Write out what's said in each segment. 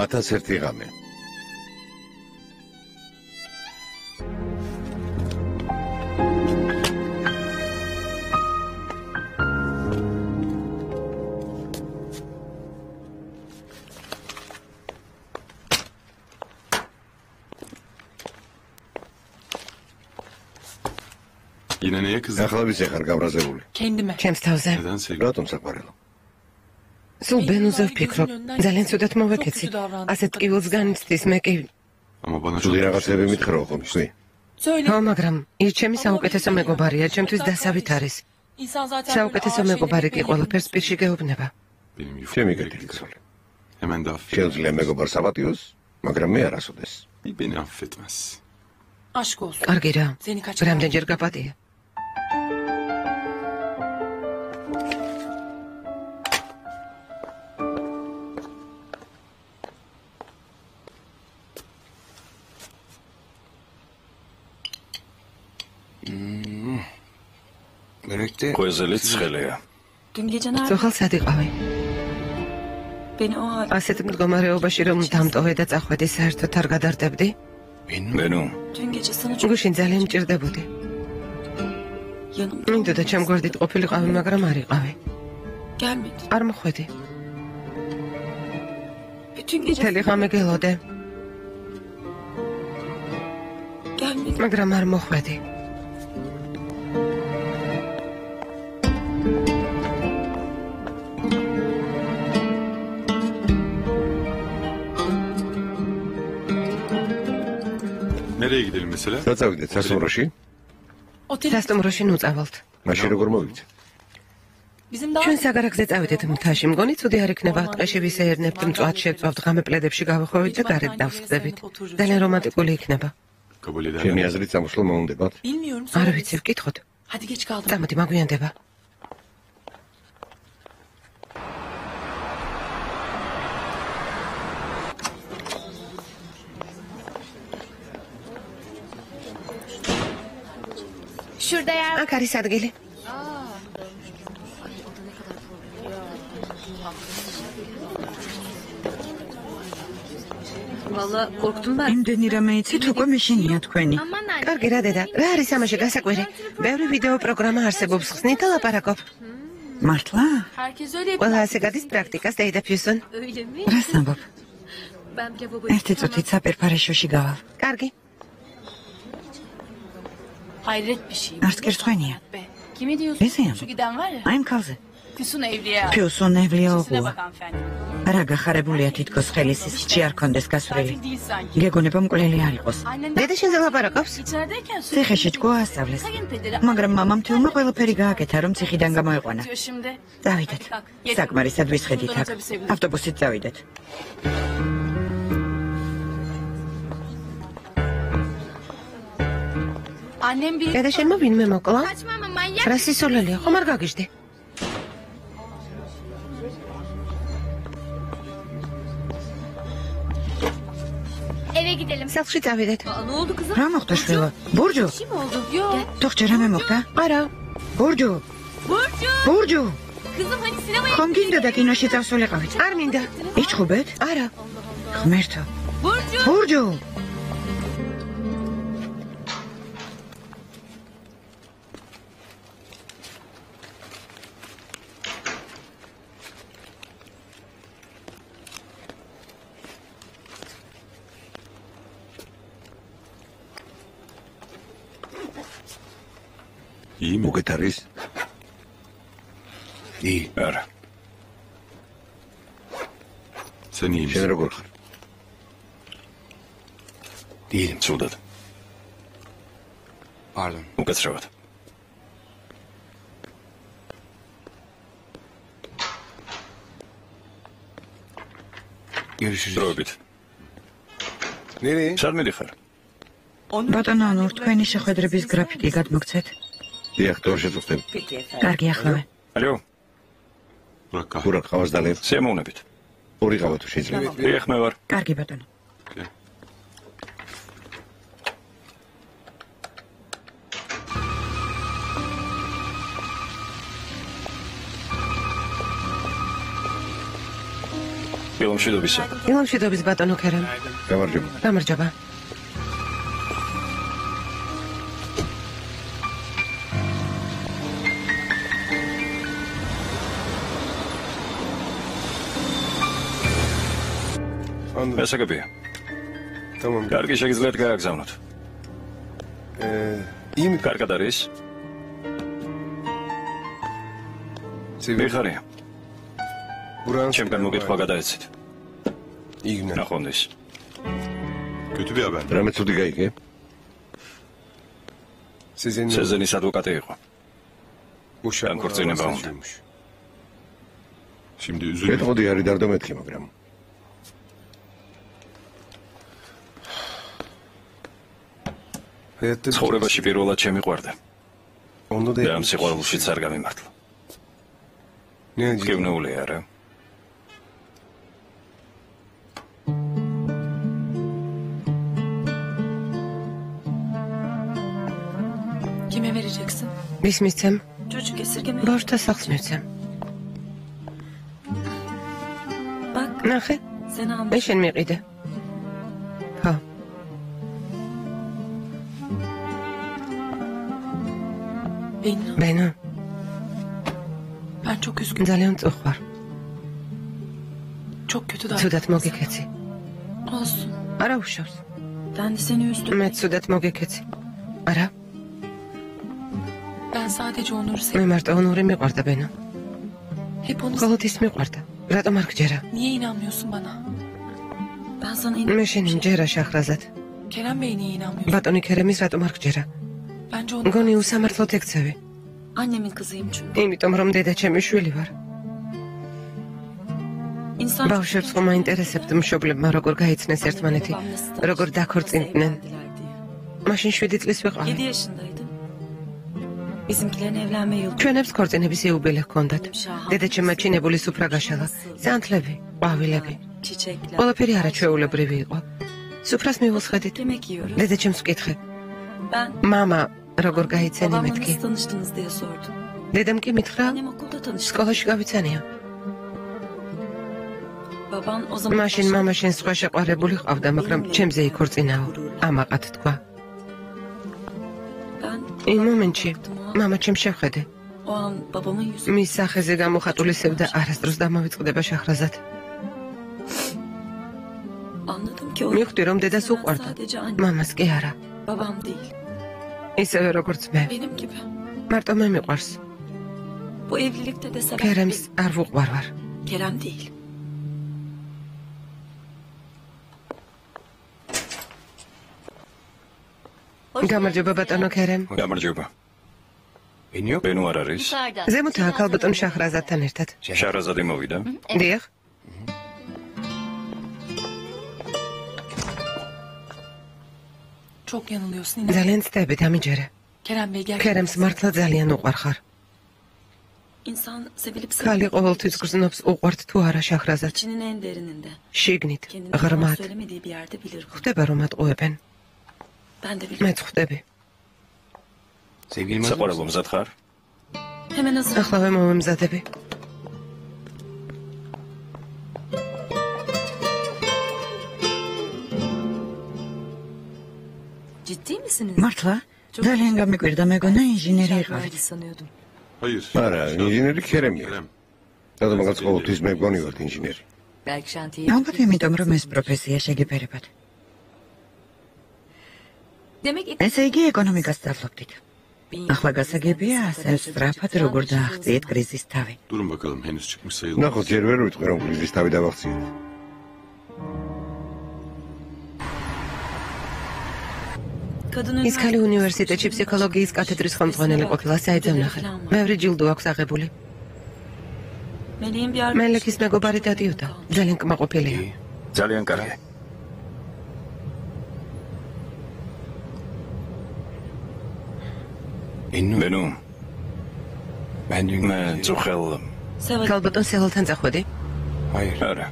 1001 ღამე. Yine neye kızdın? ახლა ვის ეხარ გავრაზებული? Kendime. ჩემს თავზე. Neden sevgili? რატომ საყვარელო? სულ ბენუზე ვფიქრობ. ძალიან ცუდად მოვეკეცი. ასეთ ტკივილს განიცდის მე კი. Ama bana çok... ცუდი რაღაცები მითხრა ხო მშვი? ხო, მაგრამ ის ჩემი საუკეთესო მეგობარია, ჩემთვის დასავით არის. საუკეთესო მეგობარი კი ყველაფერს პირში გეუბნება. Benim yufka ჩემი gerek კეთილი yok. ცოლი. Hemen de affet. შეუძლია მეგობარს აპატიოს, მაგრამ მე არასოდეს. Beni affetmez. Aşk olsun. კარგი რა. Seni kaçırdım. რამდენჯერ გაპატია? Qo'zili tsiqiliya. Dün gece nerede? ძოხალ სად იყავი? Beni o halde. ასეთ მდგომარეობაში რომ დამტოვე და წახვედი საერთოდ არ გადარდებდი? Benu. Dün gece sana çok გუშინ ძალიან მჭირდებოდი. yanımda მინდოდა ჩემ გვერდით ყოფილიყავი, მაგრამ არ იყავი. gelmedi. არ მოხვედი. Bütün gece მთელი ღამე გელოდე, gelmedi. მაგრამ არ მოხვედი. Nereye gidelim mesela? დაწავიდეთ სასტუმროში? Otel სასტუმროში ნუ წავალთ. მაშინ როგორ მოვიდეთ? bizim daha ჩვენ საგარაგზე წავიდეთ მთაში, მგონი ცუდი არ იქნება, ტყეში ვისეერნებთ, მწვად შეწვავთ, ღამე პლედებში გავახვევით და გარეთ დავსხდებით. ძალიან რომანტიკული იქნება. Kabul ჩემი ederler. აზრით სამოსლო მოუნდებათ. bilmiyorum. არ sonra- ვიცი, ვკითხოთ. Hadi geç kaldım. წამოდი, მაგვიანდება. Şurada yer var. აქ არის ადგილი. Valla korktum ben. იმდენი რამე იცით უკვე მეშინია თქვენი. Aman anne. კარგი რა დედა, რა არის ამაში გასაკვირი? ბევრი ვიდეო პროგრამა არსებობს, ხსნით და ლაპარაკობ. მართლა? Herkes öyle yapıyor. ყველა ასე გადის პრაქტიკას დეიდა ფიუსონ. Öyle mi? რას ამბობ? Ben lavabo ერთი წუთით საპირფარეშოში გავალ. კარგი. Hayret bir şey. Ars kırtxeniyya. Be. Kimi diyorsun? Ezeyim. Şu giden var ya. აი მქალზე. Füsun Evliya. ფიუსონ ევლია Sesine ოღუა. bak hanımefendi. რა გახარებულია თითქოს ხელის სიჩი არ კონდეს გასვრელი. Katil değil sanki. გეგონება მკვლელი არ იყოს. Annen დედა შენზე ლაპარაკობს? içerideyken ციხეში ჭკუა ასწავლეს. kayınpederi მაგრამ მამამ თილმა ყველაფერი gaaketa რომ ციხიდან გამოეყვანა. atıyor şimdi. დავიდეთ. საკმარისად ვისხედით აქ. ავტობუსით წავიდეთ. Annem bir დედა შენმა ვინმე მოკლა? Kaçma ama manyak. რა სისულელია, ხომ არ გაგიჟდი? Eve gidelim. სახლში წავიდეთ. Aa, ne oldu kızım? რა მოხდა შვილო? ბურჯუ, Bir şey mi oldu? Yok. თოხჭე რამე მოხდა? არა, ბურჯუ, Burcu. ბურჯუ, Kızım hadi sinemaya ხომ გინდოდა კინოში წავსულიყავით? არ მინდა. იჩხუბეთ? არა. ღმერთო. Burcu. ბურჯუ. İyi mi? უკეთ არის? I. Არა. Sen iyi შენ misin? როგორ ხარ? Değilim. Ცუდად. Pardon. უკაცრავად. Görüşürüz. დროებით. ნირი, სად მიდიხარ? ბატონო, ანუ თქვენი შეხვედრების გრაფიკი გადმოგცეთ? დიახ, თორ შეწუხდები. კარგი ახლა. ალო, Bırak kahve. გურა ყავს დალევ. სიამოვნებით. ორი ყავა თუ შეიძლება. დიახ, მე ვარ. კარგი ბატონო. დილომშვიდობისა. დილომშვიდობის ბატონო ქერემ. გამარჯობა. გამარჯობა. ესაგებია. თამამ. კარგი შეგიძლიათ გააგზავნოთ. იმ კარგად არის? მიხარია. ჩემგან მოგეთქვა გადაეცით. იგნა. ნახვამდის. Kötü bir haber. რამე ცუდი გაიგე? სეზენის ადვოკატი იყო. განქორწინება უნდა. Şimdi üzülme. ეთყოდი არის დარდო მეთქი, მაგრამ ცხოვრებაში პირველად შემიყვარდა. და ამ სიყვარულშიც არ გამიმართლა. გევნეული არა? Kime vereceksin? ვის მიცემ? Çocuk esirgeme. ბავშვთა სახლს მივცემ. Bak ნახე, seni almış. მე შენ მიყიდე. ხო. ბენო, Ben çok üzgünüm. ძალიან წუხვარ. Çok kötü davrandım. ცუდად მოგიქეცი. Olsun. არა უშავს. Ben de seni üzdüm. მე ცუდად მოგიქეცი. არა, Ben sadece Onur'u მე sevdim. მარტო ონური მიყვარდა ბენო. Hep onu ყოველთვის მიყვარდა. რატომ არ გჯერა? Niye inanmıyorsun bana? Ben sana მე შენ იმჯერა შახრაზად. Kerem Bey niye inanmıyorsun? ბატონი ქერემის რატომ არ გჯერა? Bence onu... მგონი უსამართლოდ ექცევი. Annemin kızıyım çünkü. იმიტომ რომ დედა ჩემი შვილი ვარ. İnsan... ბავშვებს ხომ აინტერესებთ მშობლებმა როგორ გაიცნეს ერთმანეთი, როგორ დაქორწინდნენ. მაშინ 7 წლის ვიყავი. 7 yaşındaydım. Bizimkilerin evlenme yılı. ჩვენებს ქორწინების იუბილე ჰქონდათ. დედაჩემმა ჩინებული სუფრა გაშალა. ზანთლები, ყვავილები. Çiçekler. ყველაფერი არაჩვეულებრივი იყო. სუფრას მივუსხედით. Yemek yiyoruz. დედაჩემს ვკითხე. Ben მამა როგორ გაიცენი babamla მეთქი? nasıl tanıştınız diye sordum. დედამ კი მითხრა, Annem okulda tanıştı. სკოლაში გავიცანია. Baban o zaman... მაშინ მამა შენ სხვა შეყვარებული ყავდა, მაგრამ ჩემზე იქორწინაო. ამაყად თქვა. Ben იმ მომენტში მამა ჩემ შევხედე. o an babamın yüzü... მის სახეზე გამოხატულისებდა არასდროს დამავიწყდება შახრაზად. Anladım ki o... მივხვდი რომ დედას უყვარდა. Sadece annem. მამას კი არა. Babam değil. ისევე როგორც მე. Benim gibi. მარტო მე მიყვარს. Bu evlilikte de sebep ქერემს არ ვუყვარ ვარ. Kerem değil. გამარჯობა ბატონო ქერემ. გამარჯობა. ბენო არ არის? ზემოთაა ქალბატონ შახრაზადთან ერთად. შახრაზადი მოვიდა. დიახ. Çok yanılıyorsun yine. ძალიან ცდები დამიჯერე. Kerem Bey gerçekten... ქერემს მართლა ძალიან უყვარ ხარ. İnsan sevilip ქალი ყოველთვის გრძნობს უყვართ თუ არა შახრაზად. içinin en derininde. შიგნით, Kendini bana ღრმად. söylemediği bir yerde bilir bunu. ხვდება რომ ატყუებენ. Ben de მე bilirim. ხვდები. საყვარელო მზად ხარ? Hemen hazır.ახლავე მომემზადები. Ciddi misiniz? მართლა? ძალიან გამიკვირდა, მეგონა ინჟინერი იყავით. sanıyordum. Hayır. არა, ინჟინერი ქერემია. Kerem. და მაგაც ყოველთვის მე მგონი ვარ ინჟინერი. Belki şantiye... ალბათ იმიტომ, რომ ეს პროფესია შეგიფერებათ. Demek ესე იგი ეკონომიკას სწავლობდით. ახლა გასაგებია ასე სწრაფად როგორ დააღწიეთ კრიზის თავი. Durun bakalım henüz çıkmış sayılmaz. ნახოთ, ჯერ ვერ ვიტყვი რომ კრიზის თავი დავახციეთ. kadının... ის ქალი უნივერსიტეტში ფსიქოლოგიის კათედრის ხელმძღვანელი ყოფილა, საეძებნახე. მეორე ჯილდო აქვს აღებული. Meleğin bir მელექის მეგობარი დადიოდა. ძალიან კმაყოფილია. ძალიან კარგი. ბენო. მე წუხელ Seval... ქალბატონ სევალთან წახვედი. არა.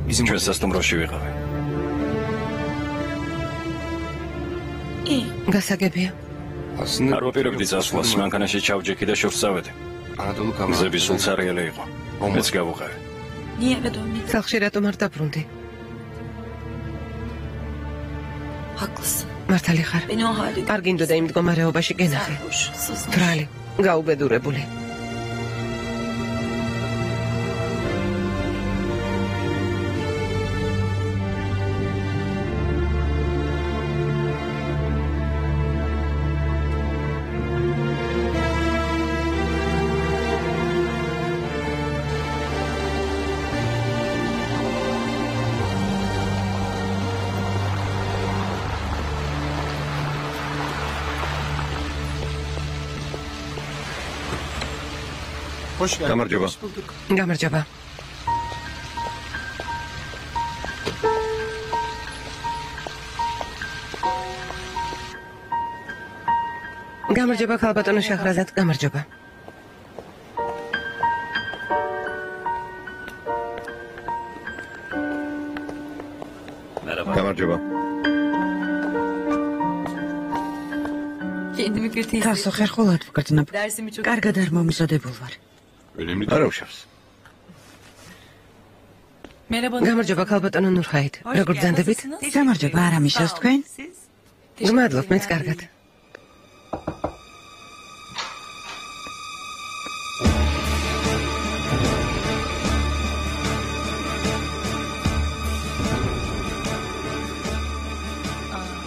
ჩვენ სასტუმროში ვიყავი. გასაგებია. არ ვაპირებდი წასვლას, მანქანაში ჩავჯექი და შორს წავედი. გზები სულ ცარიელი იყო. მეც გავუყარე. Niye eve dönmedin? სახლში რატომ არ დაბრუნდი? Haklısın. მართალი ხარ. Beni o halde არ გინდოდა იმ მდგომარეობაში გენახე. sarhoş, sızmış. ბრალი, გაუბედურებული. Hoş geldin. გამარჯობა. გამარჯობა. გამარჯობა ქალბატონო შაჰრაზად, გამარჯობა. გამარჯობა. Kendimi kötü hissediyorum. თავს ხერხულად ვგრძნობ. Dersimi çok... კარგად არ მომზადებულ ვარ. Önemli არა değil. უშავს. Merhaba. გამარჯობა ქალბატონო ნურხაით. როგორ ბრძანდებით? გამარჯობა, არ ამისოს თქვენ? გმადლობ, მეც კარგად.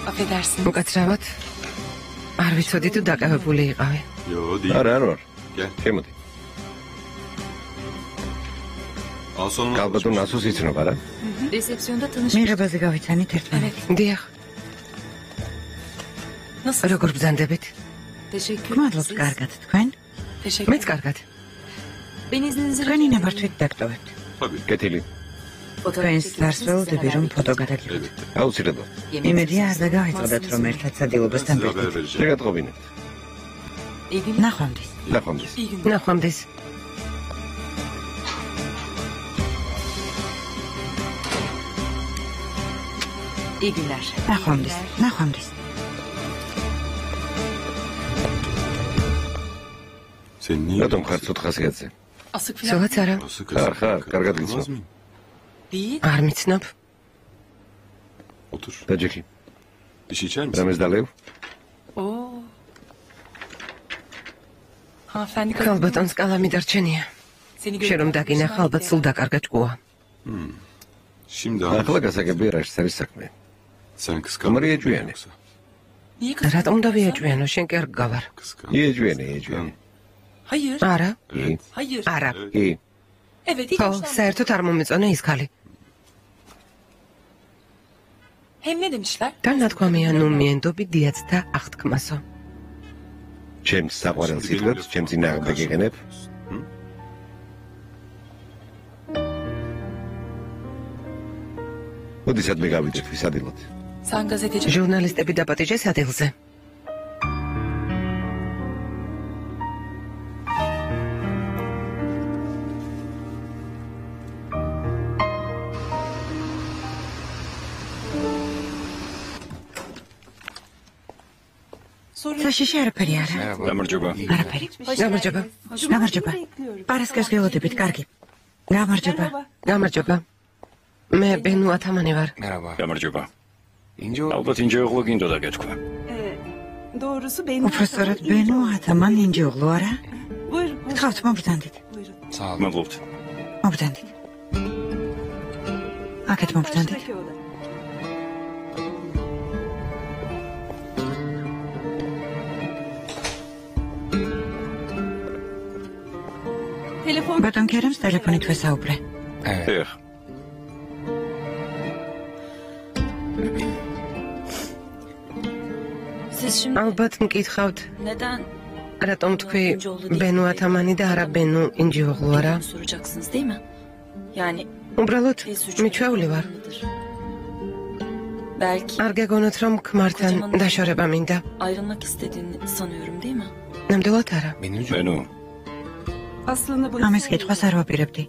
Affedersin. უკაცრავად. არ ვიცოდი თუ დაკავებული იყავი. Yo değil. არა, არ ვარ. Gel. შემოდი. Al sonuna. ქალბატონ ასოს იცნობა რა? Resepsiyonda tanıştık. მიღებაზე გავიცანით ერთმანეთ. დიახ, Nasıl? როგორ ბრძანდებით? Teşekkür გმადლობ, კარგად თქვენ? Teşekkür მეც კარგად. Ben izninizi თქვენი ნებართვით დაგტოვებთ. Tabii. კეთილი. თქვენს დარს ველოდები რომ ფოტო გადაგიღოთ. Elbette. აუცილებლად. იმედია არ დაგავიწყდეთ რომ ერთად სადილობასთან Size haber ვიდეთ. vereceğim. შეგატყობინებთ. İyi günler. ნახვამდის. ნახვამდის. İyi günler. ნახვამდის. İyi günler. ნახვამდის. ნახვამდის. Sen niye? რატომ ხარ ცოტ ხასიათზე? Asık falan სულაც არა. Nasıl ხარ, ხარ, კარგად Olmaz გიცნობ. mıyım? değil. არ მიცნობ. Otur. დაჯექი. Bir şey içer misin? რამეს დალევ? Oo. Hanımefendi ქალბატონს კალამი დარჩენია. Seni შენ რომ დაგინახა, ალბათ სულ დაკარგა ჭკუა. Şimdi ახლა anladım. გასაგები რაშიც არის საქმე. Sen kıskandın. Maria Giuliani. Yoksa Niye kız? რატომ დავიაჭვიანო, შენ კი არ გავარ. Kıskandın. იეჯვიანი. Hayır. არა, კი. Hayır. არა. კი. Evet hiç ხო, hoşlanmadım. საერთოდ არ მომეწონა ის ქალი. Hem ne demişler? განათქვამია ნუ მიენდობი დიაც და აღთქმასო. ჩემს საყვარელ სიტყვებს, ჩემს წინააღმდეგ იყენებ? ოდისად მე გავიდეთ ვისადილოთ? Sen gazeteci. ჟურნალისტები დაპატიჟეს ადგილზე. საშიში არაფერი არა. გამარჯობა. არაფერი. გამარჯობა. გამარჯობა. პარასკევს გველოდებით, კარგი. გამარჯობა. გამარჯობა. მე ბენუ ათამანი ვარ. გამარჯობა. ალბათ ინჯეუღლო გინდოდა გეთქვა. Doğrusu benim. უბრალოდ ბენო ათამან ინჯეუღლო არა? Buyurun. გთხოვთ მომბრძანდით. Buyurun. მადლობთ. მომბრძანდით. აქეთ მომბრძანდით. Karşıdaki oda. Telefon. ბატონ კერემს ტელეფონით ვესაუბრე. ეხ, Siz şimdi ალბათ მკითხავთ, neden რატომ თქვი ბენუ ათამანი და არა ბენუ ინჯიოღლო არა? soracaksınız değil mi? Yani უბრალოდ bir suçlu მიჩვეული ვარ. olmalıdır. Belki არ გეგონოთ რომ ქმართან დაშორება მინდა. ayrılmak istediğini sanıyorum değil mi? ნამდვილად არა. მენუ, Aslında bu. ამის კითხვას არ ვაპირებდი.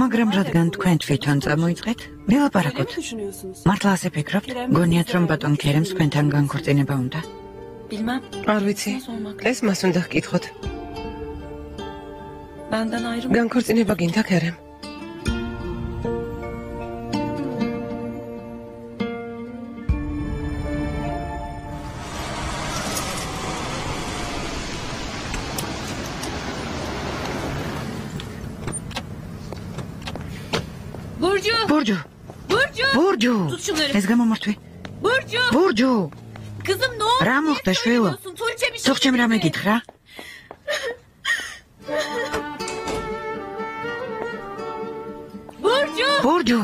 მაგრამ რადგან თქვენ თვითონ წამოიწყეთ, Öyle ველაპარაკოთ. mi düşünüyorsunuz? მართლა ასე ფიქრობთ? გონიათ რომ ბატონ კერემს თქვენთან განქორწინება უნდა? Bilmem. არ ვიცი. ეს მას უნდა გკითხოთ. Benden ayrılmak. განქორწინება გინდა ქერემ? Burcu. Burcu. Burcu. Burcu. Tut şunları. Ez გამომართვი. Burcu. Burcu. Kızım ne oldu? Რა Niye მოხდა შვილო? söylemiyorsun? Tuğçe bir şey Tuğçემ რამე dedi. გითხრა? Burcu. Burcu.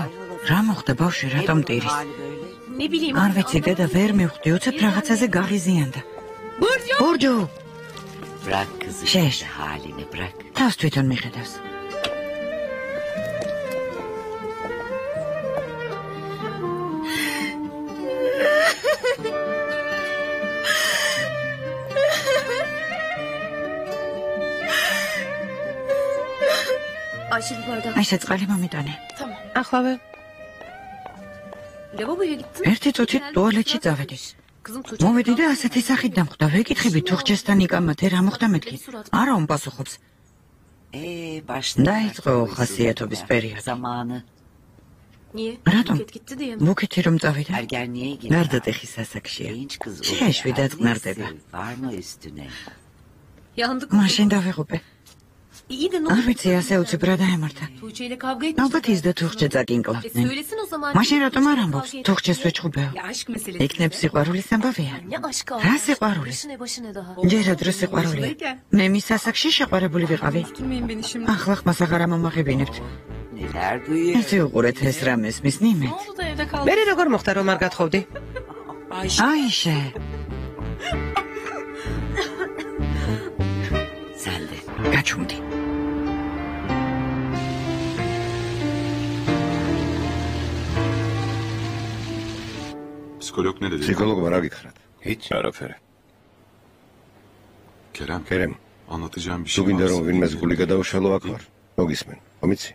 რა მოხდა ბავშვი, რატომ ტირის? Ne bileyim. არ ვიცი, დედა ვერ მივხვდი, უცებ რაღაცაზე გაღიზიანდა. Burcu. Burcu. Bırak kızı Şeş. haline bırak. თავს თვითონ მიხედავს. Ayşe bir bardak. აი საწყალი მომიტანე. Tamam. Ახლავე. Lavaboya gittim. ერთი წუთით ტუალეტში წავედი. Kızım Tuğçe. მოვედი და ასეთი სახით დამხვდა. ვეკითხები თუხჩესთან იკამათე რა მოხდა მეთქი. არა უმპასუხობს. Başladı. დაიწყო ხასიათობის პერიოდი. Zamanı. Niye? Რატომ? Buket gitti diye mi? მუქეთი რომ წავიდა. Ergenliğe girer. ნარდატეხის ასაკშია. Genç kız შეეშვიდათ ნარდება. Var mı üstüne? Yandık mı? მაშინ დავიღუპე. İyi de ne არ oldu? ვიცი ასე უცებ რა დაემართა. Tuğçe ile kavga etmiş. ალბათ ის და თუხჩე წაკინკლავდნენ. Söylesin o zaman. მაშინ რატომ არ ამბობს? თუხჩეს ვეჭუბეო. Ya aşk meselesi. იქნებ სიყვარულის ამბავია. Ne aşkı Რა სიყვარული? Başına daha. ჯერა დრო სიყვარულია. მე მის ასაკში შეყვარებული ვიყავი. Girmeyin beni şimdi. ახლა ხმას აღარ ამომაღებინებთ. Neler duyuyor? ესე უყურეთ ეს რამეს მის Ne ნიმეთ. oldu da evde kaldın? მე როგორ მოხდა რომ არ გათხოვდი? Ayşe. აიშე, Sen de. გაჩუმდი. Psikolog ne dedi? ფსიქოლოგმა რა გითხრათ? არაფერი. Kerem. Kerem, Anlatacağım bir თუ şey გინდა varsa რომ ვინმეს söyle. გული გადაუშალო აქ ვარ. მოგისმენ. მომიცი?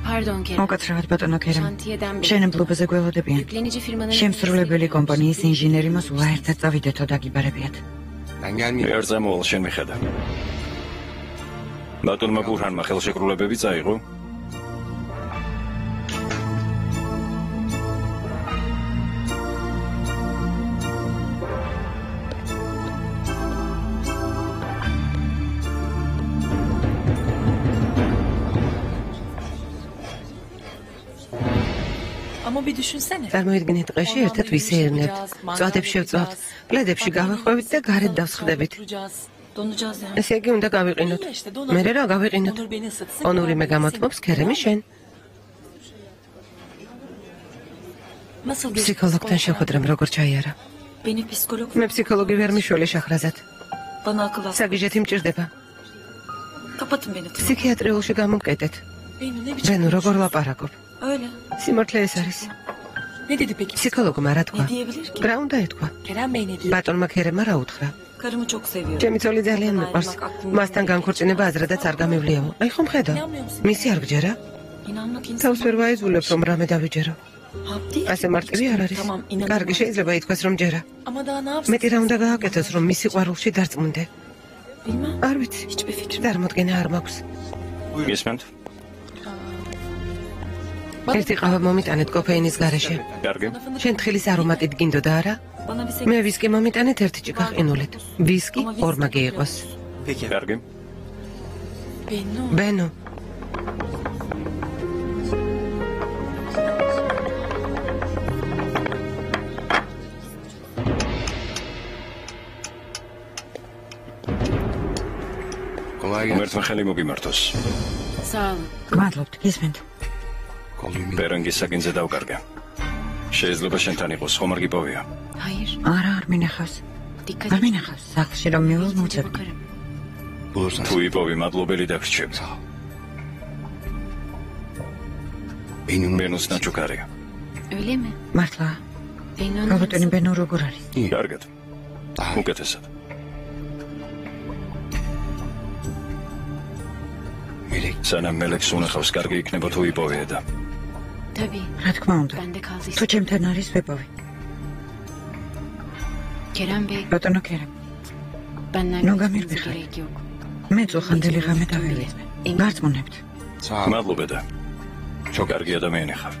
Pardon Kerem. მოკაცრავად ბატონო ქერემ. Şantiyeden beri. მშენებლობაზე გველოდებიან. Yüklenici firmanın... შემსრულებელი კომპანიის ინჟინერი მოსულა ერთად წავიდეთო დაგიბარებიათ. ერთზე მოვალ შენ მიხედა. ბატონმა ბურჰანმა ხელშეკრულებები წაიღო. Ama bir düşünsene. წარმოიდგინეთ დღეში ერთად ვისეირნებთ. წვადებს შევწვავთ, პლედებში გავახვევით და გარეთ დავსხდებით. Donacağız yani. ესე იგი უნდა გავიყინოთ. მე რა გავიყინოთ? Onur beni ısıtsın. ონური მე გამოთმობს, ქერემი შენ. Nasıl geçti? ფსიქოლოგთან შეხვედრამ როგორ ჩაიარა? Beni psikolog მე ფსიქოლოგი ვერ მიშველე შახრაზად. bana akıl ver. საგიჟეთი მჭირდება. Kapatın beni. ფსიქიატრიულში გამომკეტეთ. Beni ne biçim? ბენო როგორ ლაპარაკობ? Öyle. სიმართლე ეს არის. Ne dedi peki? ფსიქოლოგმა რა თქვა? Ne diyebilir ki? რა უნდა ეთქვა? Kerem Bey ne diyor? ბატონმა ქერემმა რა უთხრა? Karımı çok seviyorum. ჩემი ცოლი ძალიან მიყვარს. მასთან განქორწინება აზრადაც არ გამივლიაო. აი ხომ ხედავ? მისი არ გჯერა? İnanmak insan. თავს ვერ ვაიზულებ რომ რამე დავიჯერო. Hapti. ასე მარტივი არ არის. Tamam, inanamam. კარგი შეიძლება ითქვას რომ ჯერა. Ama daha ne yapsın? მეტი რა უნდა გააკეთოს რომ მისი ყვარულში დარწმუნდე? Bilmem. არ ვიცი. Hiçbir fikrim. წარმოდგენა არ მაქვს. გისმენთ? ერთი ყავა მომიტანეთ კოფეინის გარეშე. კარგი. შენ თხილის არომატი დგინდოდა არა? Bana bir მე ვისკი მომიტანეთ ერთი ჭიქა ყინულით. ვისკი ორმაგი იყოს. კარგი. Bennu. ბენო, ღმერთმა ხელი მოგიმართოს. Sağ olun. გმადლობთ, გისმენთ. ბერანგის საკინზე დავკარგე. შეიძლება შენთან იყოს, ხომ არ გიპოვია? Hayır. არა, არ მინახავს. Dikkat არ et. მინახავს. სახლში რომ მივალ Gidince მოწევ. bakarım. თუ იპოვი, მადლობელი დაგრჩები. ბენუს ნაჩუქარია. Öyle mi? მართლა. Bennu'nun რობოტენი ბენო როგორ არის? კარგად. უკეთესად. სანამ მელექს უნახავს, კარგი იქნება თუ იპოვია და Tabii. რა თქმა უნდა. Bende kaldıysa. თუ ჩემთან არის ვეპოვი. Kerem Bey. ბატონო ქერემ. Benden Nu, gitmenize გამირბიხარ. gerek yok. მე წუხანდელი ღამე დავივიწყე. გარწმუნებთ. მადლობა და კარგი ადამიანი ხარ.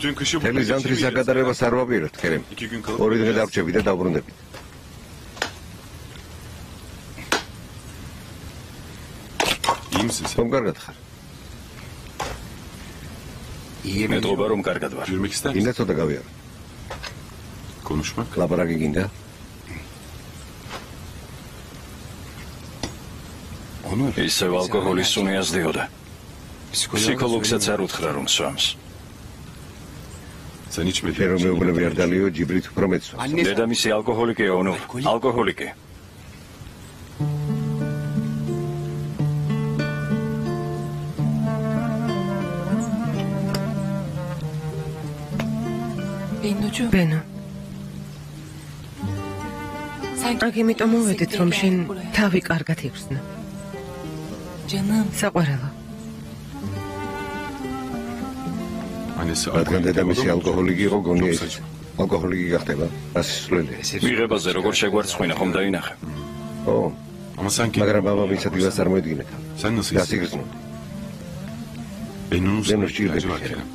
Bütün kışı burada თელი ზამთრის geçirmeyeceğiz. საკადარებას არ ვაპირებთ, ქერემ. 2 gün kalıp 2 დღე gideceğiz. დავრჩები და დავბრუნდებით. İyi misin sen? ხომ კარგად ხარ? მეტყობა რომ კარგად ვარ. Yürümek ister გინდა misin? ცოტა გავიარო. Konuşmak. ლაპარაკი გინდა? Onur. ისევ ალკოჰოლის სუნი აზდიოდა. ფსიქოლოგსაც არ უთხრა რომ სვამს. Sen içmedin. შენ რომ მეუბნები არ დალიო, ჯიბრით უფრო მეცვა. დედამისი ალკოჰოლიკია, ონურ. ალკოჰოლიკი. ბენოჯო, ბენო, სან აქ იმიტომ მოვედით, რომ შენ თავი კარგად იხსნა. ჯანამ, საყვარელო, Annesi რადგან დედამისი alkolik ალკოჰოლიკი იყო, გონია Çok ის saçma. ალკოჰოლიკი გახდება. რა სისულელია. მიღებაზე როგორ შეგვარცხვინა ხომ დაინახე. ო, Ama sanki მაგრამ მამა ვინცადივას წარმოედგინეთ. sen nasıl გასიგრძნო. Bennu'nun sana Bennu ihtiyacı şiir var demiş Kerem.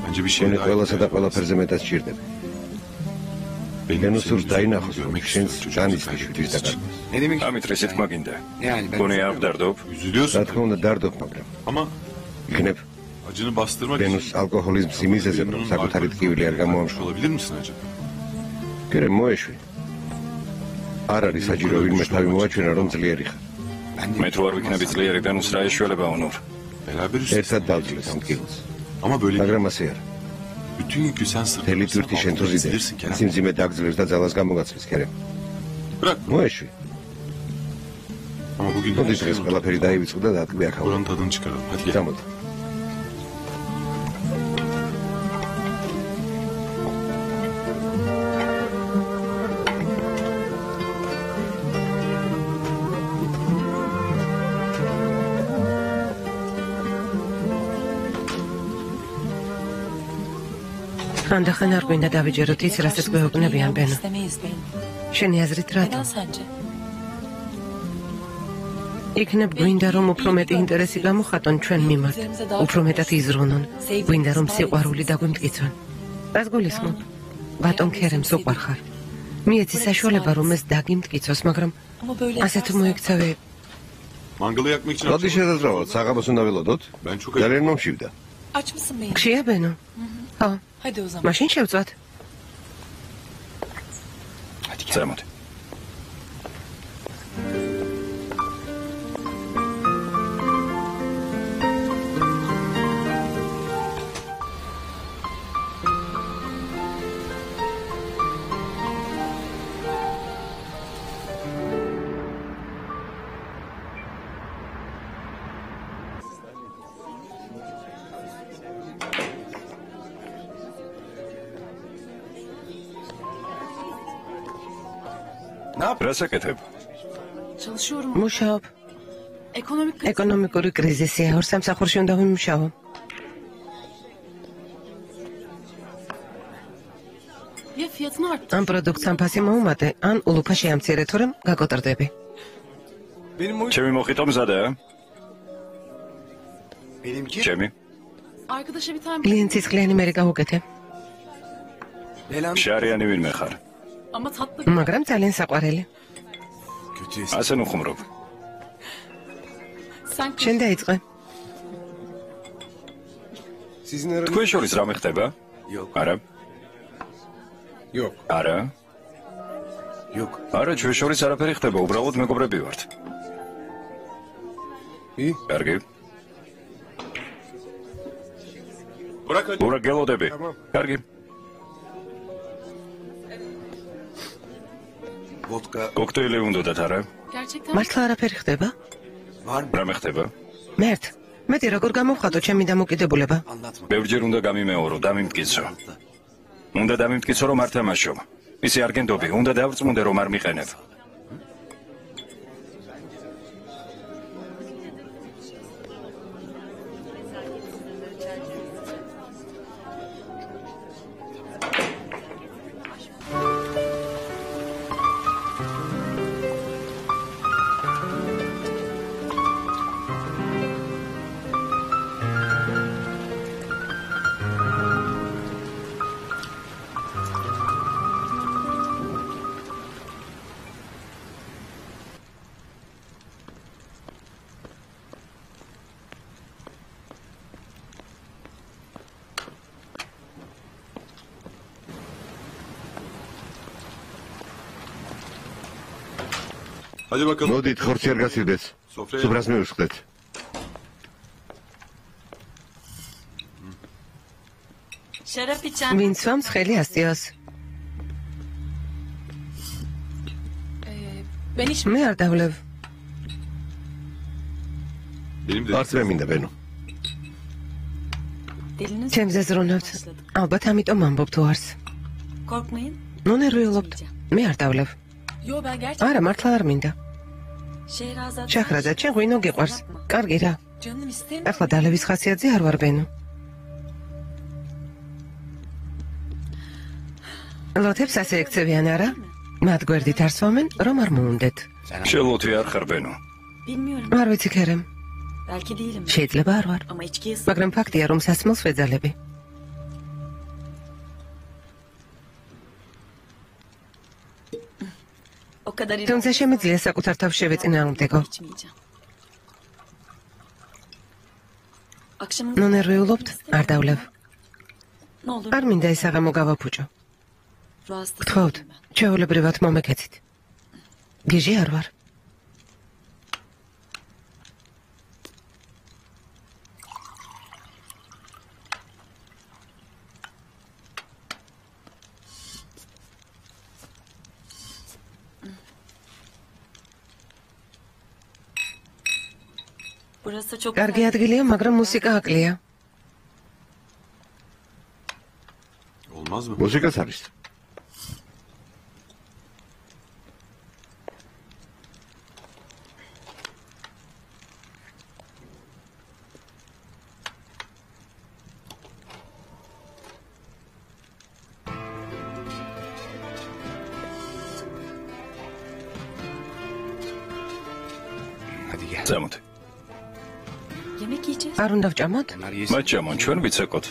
Bence bir şey შენი daha ყველასა და ihtiyacı var. ყველაფერზე მეტად სჭირდება. Bennu ბენო senin სურს yüzünü დაინახოს, რომ görmek შენს istiyor, ჯანის çocuğumuzu შვიდის kaybettiğimiz için. დაკარგოს. ამით რისი თქმა გინდა? Yani ben გონი აღდარდობ? Üzülüyorsun რა თქმა უნდა დარდობ, მაგრამ ama იქნებ acını bastırmak ბენოს için ალკოჰოლიზმის იმიზეზე, რომ Bennu'nun საკუთარი alkolü ტკივილი არ kullanmış გამოამშვა. olabilir misin acaba? კერე მოეშვი. არ არის საჭირო ვინმე თავი მოაჩვენა, რომ ძლიერი ხარ. მე თუ არ ვიქნები ძლიერი ბენუს რა ეშველება, ონურ. Beraber ერთად დავძლეს ამ ტკივილს. Ama böyle მაგრამ ასე არა. bütün yükü sen თელი sırtına ტვირთი შენ თუ ზიდე, silirsin Kerem. სიმძიმე დაგძლევს და ძალას გამოგაცლის, კერე. Bırak. მოეშვი. Ama bugün მოდი her şey დღეს oldu. ყველაფერი დაივიწყო და დატკბი აქ Buranın tadını çıkaralım. Hadi gel. გამოდი. ხანდახან არ გვინდა დავიჯეროთ ის, რასაც გვეუბნებიან, ბენო. İstemeyiz beni. შენი აზრით რატო? Neden sence? იქნებ გვინდა რომ უფრო მეტი ინტერესი გამოხატონ ჩვენ მიმართ, უფრო მეტად იზრუნონ, გვინდა რომ სიყვარული დაგვიმტკიცონ. რას გულისხმობ? ბატონ ქერემს უყვარხარ. მიეცი საშუალება რომ ეს დაგიმტკიცოს, მაგრამ Ama böyle ასე თუ yaparsan- მოიქცევი, Mangalı yakmak için როდი შესაძლოა საღამოს უნდა ველოდოთ? Ben çok ძალიან მომშივდა. Aç mısın beni? გშია ბენო? ხო, Hadi o zaman. მაშინ შევწვათ. წამოდი. რას აკეთებ? Çalışıyorum. მუშაობ. Ekonomik kriz. ეკონომიკური კრიზისია, ორ სამსახურში უნდა ვიმუშაო. Ya fiyatını arttır. ან პროდუქტს ამ ფასი მოუმატე, ან ულუფა შეამცირე, თორემ გაკოტრდები. ჩემი მოხიტო მზადაა? ჩემი? Arkadaşa bir tane კლიენტს ცხლიანი მერე გავუკეთე, შარიანი ვინმე ხარ? ama tatlı. მაგრამ ძალიან საყვარელი. ასე ნუ ხუმრობ. Sen შენ დაიწყე. თქვენ შორის რამე ხდება? არა. არა. არა, ჩვენ შორის არაფერი ხდება, უბრალოდ მეგობრები ვართ. კარგი. Bırak hadi. ურა გელოდები. კარგი. კოქტეილი უნდათ არა? gerçekten მართლა არაფერი ხდება? რამე ხდება? მერტ, მეტი როგორ გამოვხატო ჩემი დამოკიდებულება? ბევრჯერ უნდა გამიმეორო, დამიმტკიცო. უნდა დამიმტკიცო რომ არ თამაშობ. ისი არ გენდობი, უნდა დავწმუნდე რომ არ მიყენებ. Hadi bakalım. მოდით, ხორცი არ გასივდეთ. Sofraya. სუფრას მივსხდეთ. Şarap içen. ვინ სვამს ხელი ასტიოს? Ben hiç მე არ დავლევ. Benim de. არც მე მინდა ბენო. Diliniz ჩემზე ზრუნავთ. ალბათ ამიტომ ამბობ თუ არს. korkmayın. ნუ ნერვიულობთ. მე არ დავლევ. Yo ben gerçekten არა, მართლა არ მინდა. Şehrazat. შახრაზად, შენ ღვინო გიყვარს. კარგი რა. canım istemiyor. ახლა დალევის ხასიათზე არ ვარ ბენო. ლოთებს ასე ექცევიან არა? მათ გვერდით არ სვამენ, რომ არ მოუნდეთ. შელოთი არ ხარ ბენო. Bilmiyorum. არ ვიცი ქერემ. Belki değilim. შეიძლება არ ვარ. Ama içkiye მაგრამ ფაქტია, რომ სასმელს ვეძალები. o kadar თუმცა შემიძლია საკუთარ თავს შევეწინააღმდეგო. içmeyeceğim. Akşamın ნუ ნერვიულობთ? არ დავლევ. ne olur არ მინდა ეს აღამო გავაფუჭო. rahatsız გთხოვთ, etmeyin ben. ჩვეულებრივად მომეკეცით. გიჟი არ ვარ. Burası çok კარგი ადგილია, მაგრამ მუსიკა აკლია. Olmaz mı? მუსიკაც არის. წამოთ. yemek yiyeceğiz. არ უნდა ვჭამოთ? მათ ჩამონ, ჩვენ ვიცეკოთ.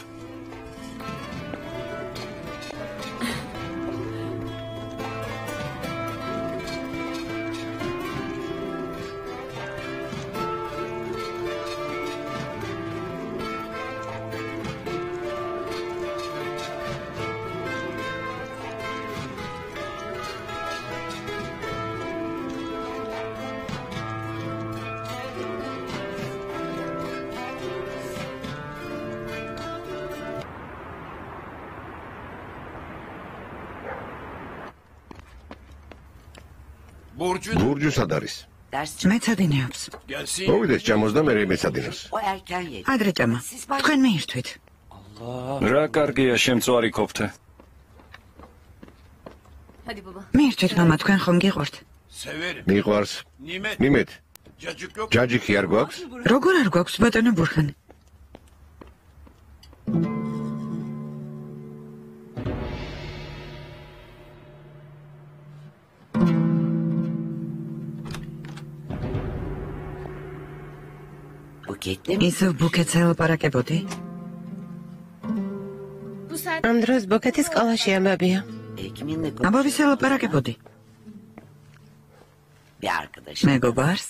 ბურჯუ სად არის? Ders მეცადინეობს. მოვიდეს ჭამოს და მე მეცადინოს. o erken yedi. ადრე ჭამა. თქვენ მიირთვით. რა კარგია შემწვარი ქოფთე. Hadi baba. მიირთვით, მამა, თქვენ ხომ გიყვართ? მიყვარს. ნიმეთ. ჯაჯიკი არ გვაქვს? როგორ არ გვაქვს ბატონო ბურხანი? Buketli mi? ისევ ბუქეტს ელაპარაკებოდი? ამ დროს ბოკეთის სკოლაში ამბებია. Kiminle ამბავის ელაპარაკებოდი. bir arkadaş. მეგობარს?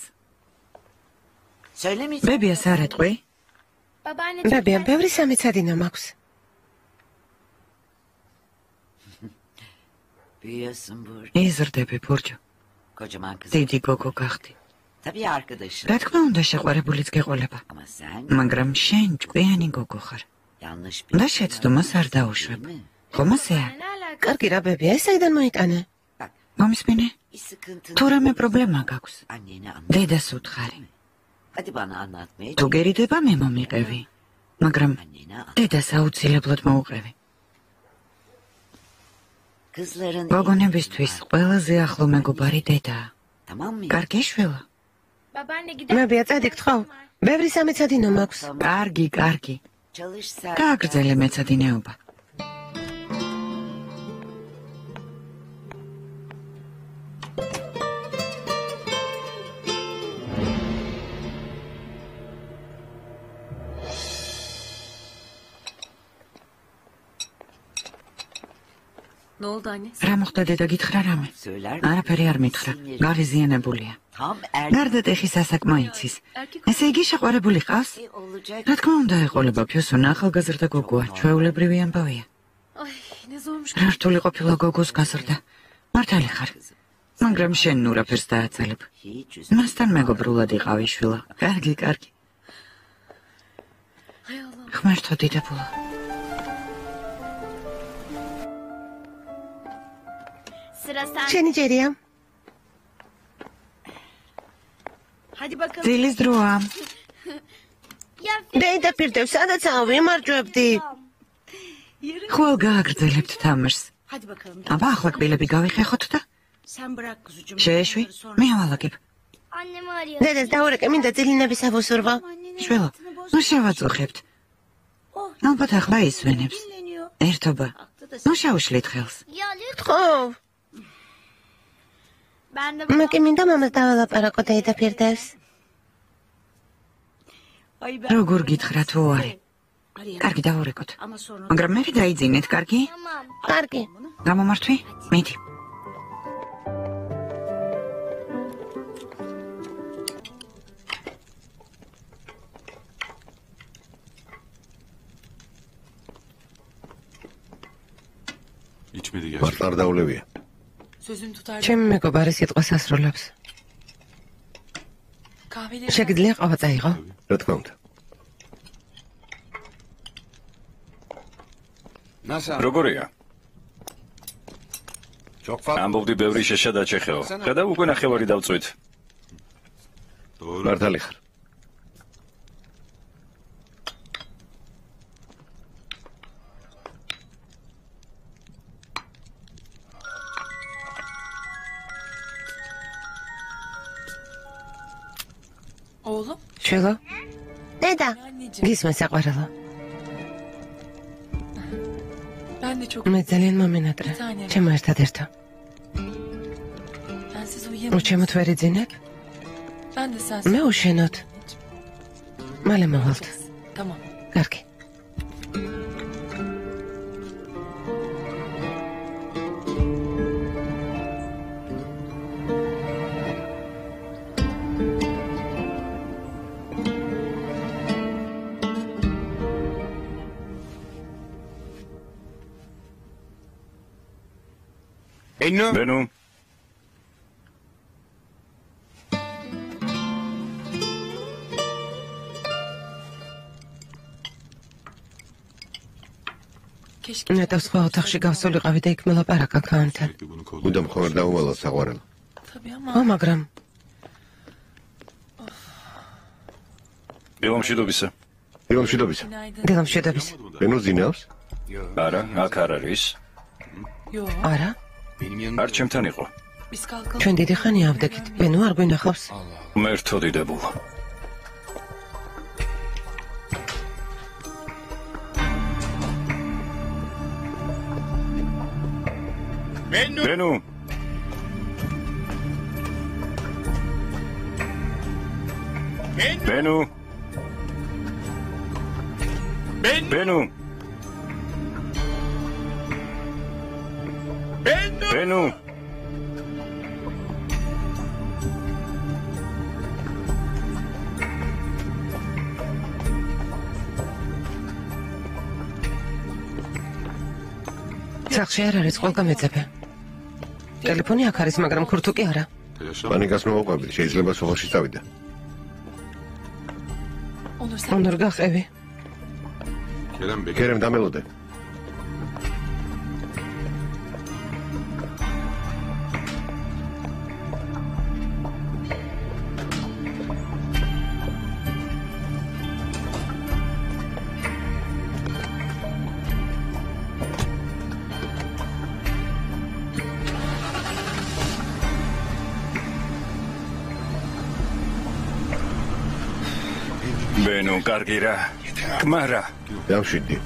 Söylemeyeceğim. ბებიას არ ეტყვი? ბებია, ბევრი სამეცადინო მაქვს. Büyüyorsun Burcu. იზრდები ბურჯო. Kocaman kız. დიდი გოგო გახდი. Tabii arkadaşın. რა თქმა უნდა შეყვარებულიც გეყოლება. Ama sen მაგრამ შენ ჭკვიანი გოგო ხარ. yanlış bir და შეცდომას არ დაუშვებ. ხომ ასეა? კარგი რა ბებია, ეს საიდან მოიტანე? მომისმინე? bir sıkıntın. თუ რამე პრობლემა გაქვს, Annene anlat. დედას უთხარი. Hadi bana anlatmaya თუ გერიდება მე მომიყევი. მაგრამ Annene anlat. დედას აუცილებლად მოუყევი. Kızların გოგონებისთვის ყველაზე ახლო მეგობარი დედაა. tamam mı? კარგი შვილა. ბებია, წადი გთხოვ. ბევრი სამეცადინო მაქვს. კარგი, კარგი. Çalış sen. გააგრძელე მეცადინეობა. Ne oldu anne? რა მოხდა დედა გითხრა რამე? Söyler. არაფერი არ მითხრა. გავიზიანებულია. Tam erkek გარდა ტეხის ასაკმა იცის. ესე იგი შეყვარებული ყავს? olacak. რა თქმა უნდა ეყოლება ფიოსონა ახალგაზრდა გოგოა, ჩვეულებრივი ამბავია. Ay ne zormuş. რა რთული ყოფილა გოგოს გაზრდა. მართალი ხარ. მაგრამ შენ ნურაფერს დააწელებ. მასთან მეგობრულად იყავი შვილა. კარგი. ღმერთო დიდებულა. შენი ჯერია? დილის დროა. დედაფირდევ, სადაც ავიმარჯვებდი. ხვალ გააგრძელებთ თამაშს. აბა ახლა კბილები გავიხეხოთ და შეეშვი, მე ავალაგებ. დედას დაურეკე, მინდა ძილინების ავუსურვო. შველო, ნუ შევაწუხებთ. ალბათ ახლა ისვენებს. ერთობა, ნუ შევშლით ხელს. ხო. მე კი მინდა მამას დავალაპარაკო დედაფირდევს. როგორ გითხრა თუ არა? კარგი დაურეკოთ. მაგრამ მე დაიძინეთ, კარგი? კარგი. გამომართვი? მიდი. მარტ არ დაულევია. ჩემი მეგობარი სიტყვას ასრულებს. შეგიძლია ყავა წაიღო? რა თქმა უნდა. როგორია? ამბობდი ბევრი შეშა დაჩეხეო. ხედავ უკვე ნახევარი დავწვით. მართალი ხარ. Oğlum? შველო? დედა, გისმა საყვარელო. Ben de çok... მე ძალიან მომენატრა. ჩემო ერთადერთო. Bensiz uyuyamam. ჩემო თვერი ძინებ? Ben de sensiz. მე უშენოთ. მალე მოვალთ. Tamam. კარგი. ბენუ. ნეტავ სხვა ოთახში გავსულიყავი და იქ მოლაპარაკა ქანთან. უნდა მხოლოდ დაუვალოთ საყვარელო. Tabii ama... ო, მაგრამ დილომშვიდობისა. დილომშვიდობისა. დილომშვიდობის. ბენუ ძინავს? არა, აქ არ არის. Yo. არა? არ ჩემთან იყო. Biz kalkalım. ჩვენ დიდი ხანია ავდექით. ბენუ არ გვინახავს? მერთო დიდებულა. ბენუ. ბენუ. ბენუ. ბენუ. სახში არ არის ყველგან მეძებე. ტელეფონი აქ არის, მაგრამ ქურთუკი არა. პანიკას მოუყვები, შეიძლება სოხში წავიდე. Onur sen... უნდარ გახევი. ქერემ დამელოდე. ბენუ, კარგი რა. კმარა. დავშვიდი.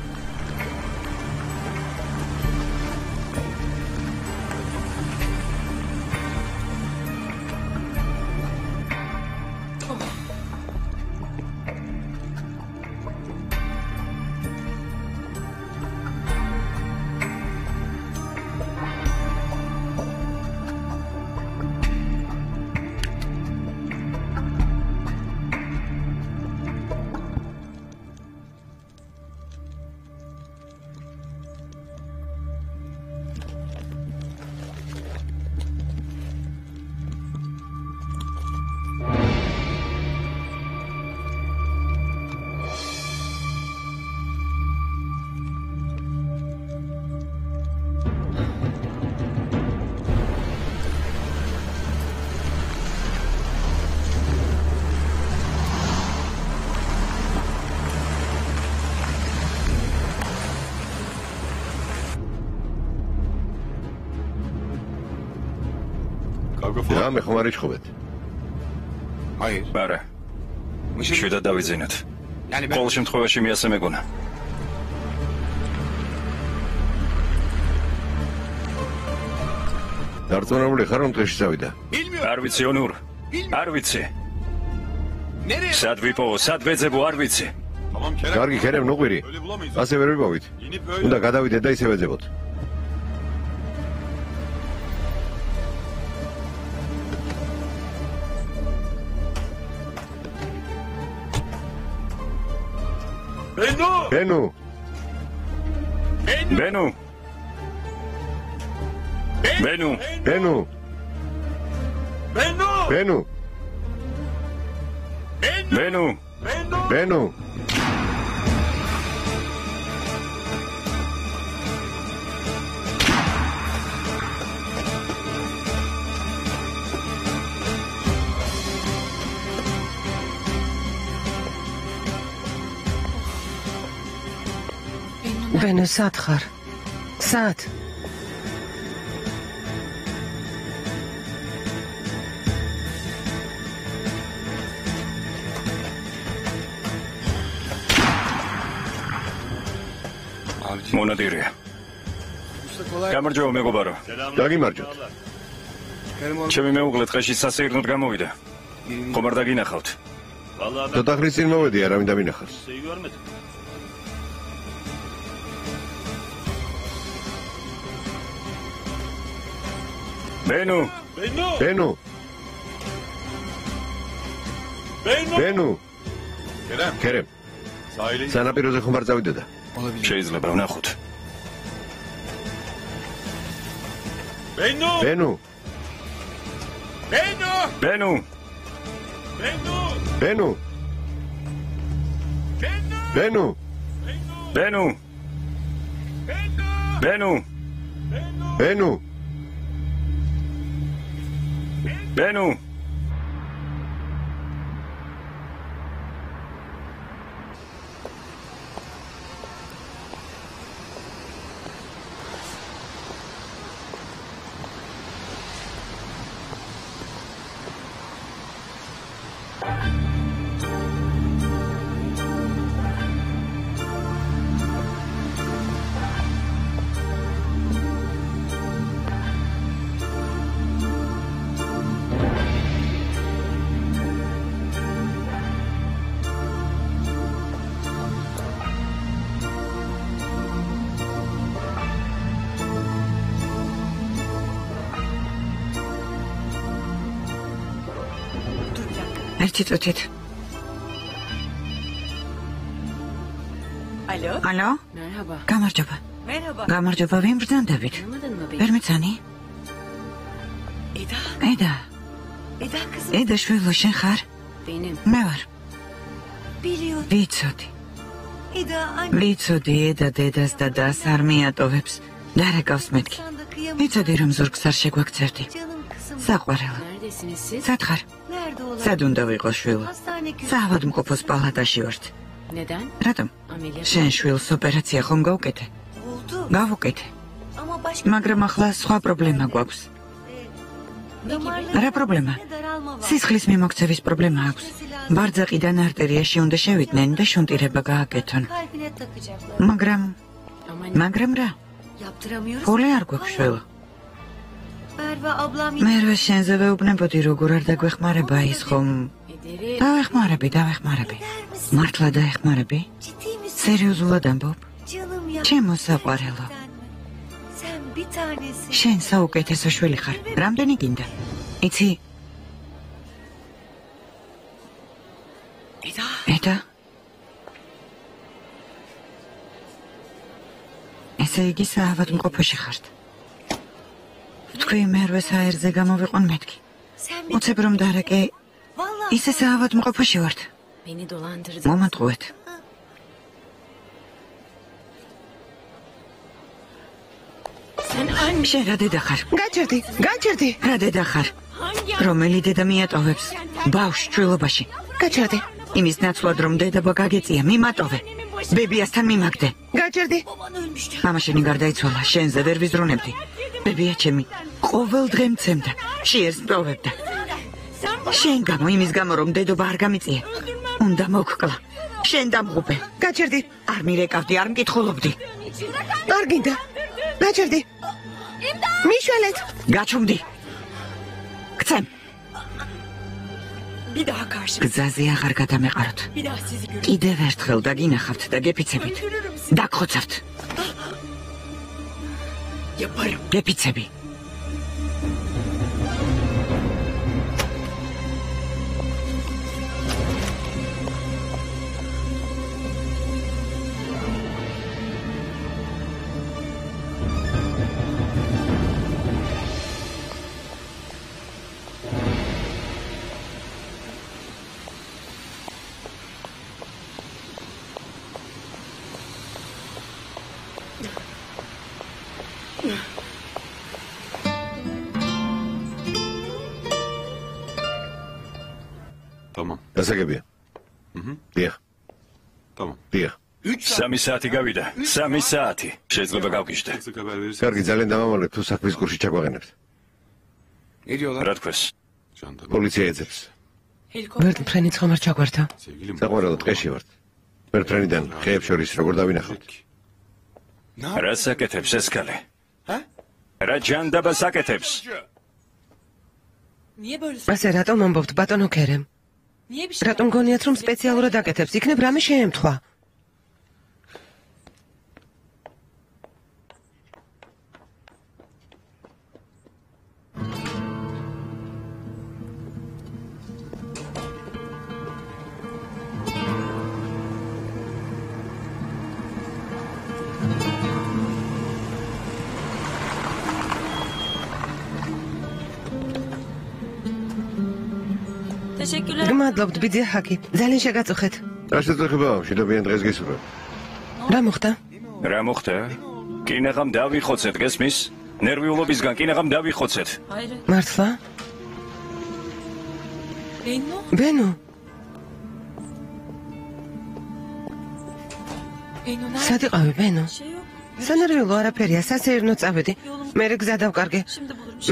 რა მე ხომ არ იშხოვეთ? არა. შვიდად დავიძინოთ. ყოველ შემთხვევაში მე ასე მეგონა. დარწმუნებული ხარ რომ დღეში წავიდა? არ ვიცი ონურ. არ ვიცი. სად ვიპოვო, სად ვეძებო, არ ვიცი. კარგი, ქერემ ნუყვირი. ასე ვერ ვიპოვით. უნდა გადავიდეთ და ისე ვეძებოთ. ბენუ! ბენუ! ბენუ! ბენუ! ბენუ! ბენუ! ბენუ! ბენუ, სად ხარ? სად? მონადირეა. გამარჯობა მეგობარო. დაგიმარჯოთ. ჩემი მეუღლე დღეში სასეირნოდ გამოვიდა. ხომ არ დაგინახავთ? ცოტა ხნის წინ მოვედი, არავინ დავინახავს. ბენუ! ბენუ! ბენუ! ქერემ. სანაპიროზე ხომ არ წავიდოდა? შეიძლება ვნახოთ. ბენუ! ბენუ! ბენუ! ბენუ! ბენუ! ბენუ! ბენუ! ბენუ! ბენუ! ერთი წუთით. ალო? გამარჯობა. გამარჯობა, ვინ ბრძანდებით? ვერ მეცანი? ედა. ედა შვილო, შენ ხარ? მე ვარ. ვიცოდი. ვიცოდი, ედა დედას და დას არ მიატოვებს. და რა გავს მეთქი. ვიცოდი, რომ ზურგს არ შეგვაქცევდი. საყვარელო. სად ხარ? სად უნდა ვიყო შვილო? საავადმყოფოს პალატაში ვართ. რატომ? შენ შვილს ოპერაცია ხომ გავუკეთე? გავუკეთე. მაგრამ ახლა სხვა პრობლემა გვაქვს. რა პრობლემა? სისხლის მიმოქცევის პრობლემა აქვს. ბარძაყიდან არტერიაში უნდა შევიდნენ და შუნტირება გააკეთონ. მაგრამ რა? ფული არ გვაქვს შვილო. მე რა შენზე ვეუბნებოდი, როგორ არ დაგვეხმარება ის ხომ? დავეხმარები. მართლა დაეხმარები? სერიოზულად ამბობ? ჩემო საყვარელო. შენ საუკეთესო შვილი ხარ. რამდენი გინდა? იცი? ედა? ესე იგი საავადმყოფოში ხართ. თქვი მერვე საერზე გამოვიყვან მეთქი. უცებ რომ დარეკე, ისე საავადმყოფოში ვართ. მომატყუეთ. შენ რა დედა ხარ? გაჩერდი. რა დედა ხარ? რომელი დედა მიატოვებს? ბავშვს ჩვილობაში. გაჩერდი. იმის ნაცვლად რომ დედა გაგეწია, მიმატოვე. ბებიასთან მიმაგდე. გაჩერდი. მამა შენი გარდაიცვალა, შენზე ვერ ვიზრუნებდი. ბებია ჩემი. ყოველ დღე მცემდა, შიერს მტოვებდა. შენ გამო, იმის გამო, რომ დედობა არ გამიწია. უნდა მოგკლა. შენ დამღუპე. გაჩერდი. არ მირეკავდი, არ მკითხულობდი. არ გინდა. გაჩერდი. მიშველეთ. გაჩუმდი. გცემ. გზაზე აღარ გადამეყაროთ. კიდევ ერთხელ დაგინახავთ და გეფიცებით. დაგხოცავთ. გეფიცები. Tamam. დასაგებია. დიახ. Tamam. დიახ. 3 საათი გავიდა. 3 საათი. შეიძლება გავგიჟდე. კარგი, ძალიან დამამალებ თუ საქმის კურსში ჩაგვაღენებთ. რა თქვეს? პოლიცია ეძებს. ვერტმფრენიც ხომ არ ჩაგვარდა? საყვარელო ტყეში ვართ. ვერტმფრენიდან ხეებს შორის როგორ დავინახავთ? რა საკეთებს ეს ქალი? რა ჯანდაბას აკეთებს? ასე რატომ ამბობთ ბატონო ქერემ? რატომ გონიათ რომ სპეციალურად აკეთებს? იქნებ რამე შეემთხვა. გმადლობთ ბიძია ჰაკი. ძალიან შეგაწუხეთ. რა შეწუხებაა? შედობიან დღეს გისურვებ. რა მოხდა? რა მოხდა? კინაღამ დავიხოცეთ, გესმის? ნერვიულობისგან კინაღამ დავიხოცეთ. მართლა? ბენო? სად იყავი ბენო? სანერვიულო არაფერია, სასეირნო წავედი. მერე გზა დავკარგე.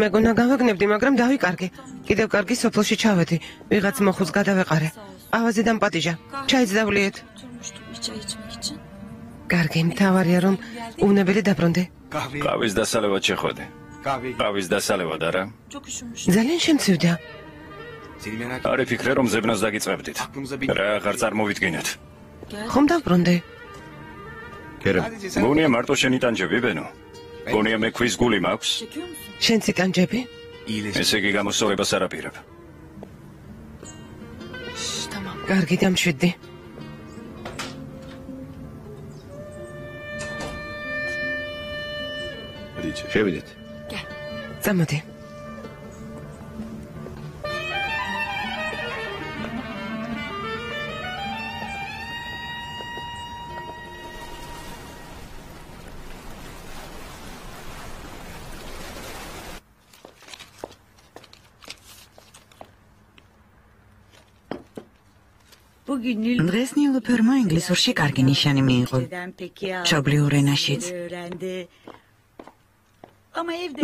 მეგონა გავაგნებდი, მაგრამ დავიკარგე. კიდევ კარგი სოფელში ჩავედი. ვიღაც მოხუს გადავეყარე. ავაზი დამპატიჟა. ჩაიც დავლიეთ. კარგი, მთავარია რომ უნებელი დაბრუნდე. ყავის დასალევად შეხვედე. ყავის დასალევად არა? ძალიან შემცივდა. არი ფიქრე რომ ზებნას დაგიწყებდით. რა აღარ წარმოვიდგინეთ. ხომ დავბრუნდე? ქერემ. გონია მარტო შენი ტანჯები ბენო. გონია მე ქვის გული მაქვს? შენ ციტანჯები? ესე იგი გამოსწორებას არ აპირებ. კარგი დამშვიდდი. შევიდეთ. წამოდი. დღეს ნილოფერმა ინგლისურში კარგი ნიშანი მიიღო. მშობლიურ ენაშიც.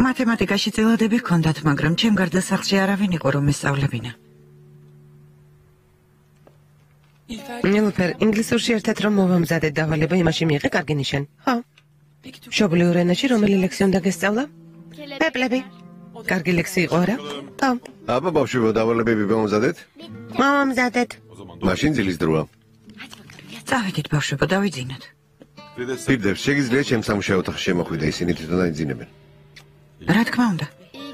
მათემატიკაში წილადები ჰქონდათ, მაგრამ ჩემ გარდასახლში არავინ იყო რომ ესწავლებინა. ნილოფერ, ინგლისურში ერთად რომ მოვამზადეთ დავალება, იმაში მიიღე კარგი ნიშანი. ხო. მშობლიურ ენაში რომელი ლექსი უნდა გესწავლა? პეპლები. კარგი ლექსი იყო არა? ხო. აბა ბავშვებო, დავალებები მოვამზადეთ? მოვამზადეთ. მაშინ ძილის დროა. წავედით ბავშვებო, დავიძინოთ. პირდებს შეგიძლია ჩემ სამუშაო ოთახში შემოხვიდე, ისინი თვითონ დაიძინებენ. რა თქმა უნდა.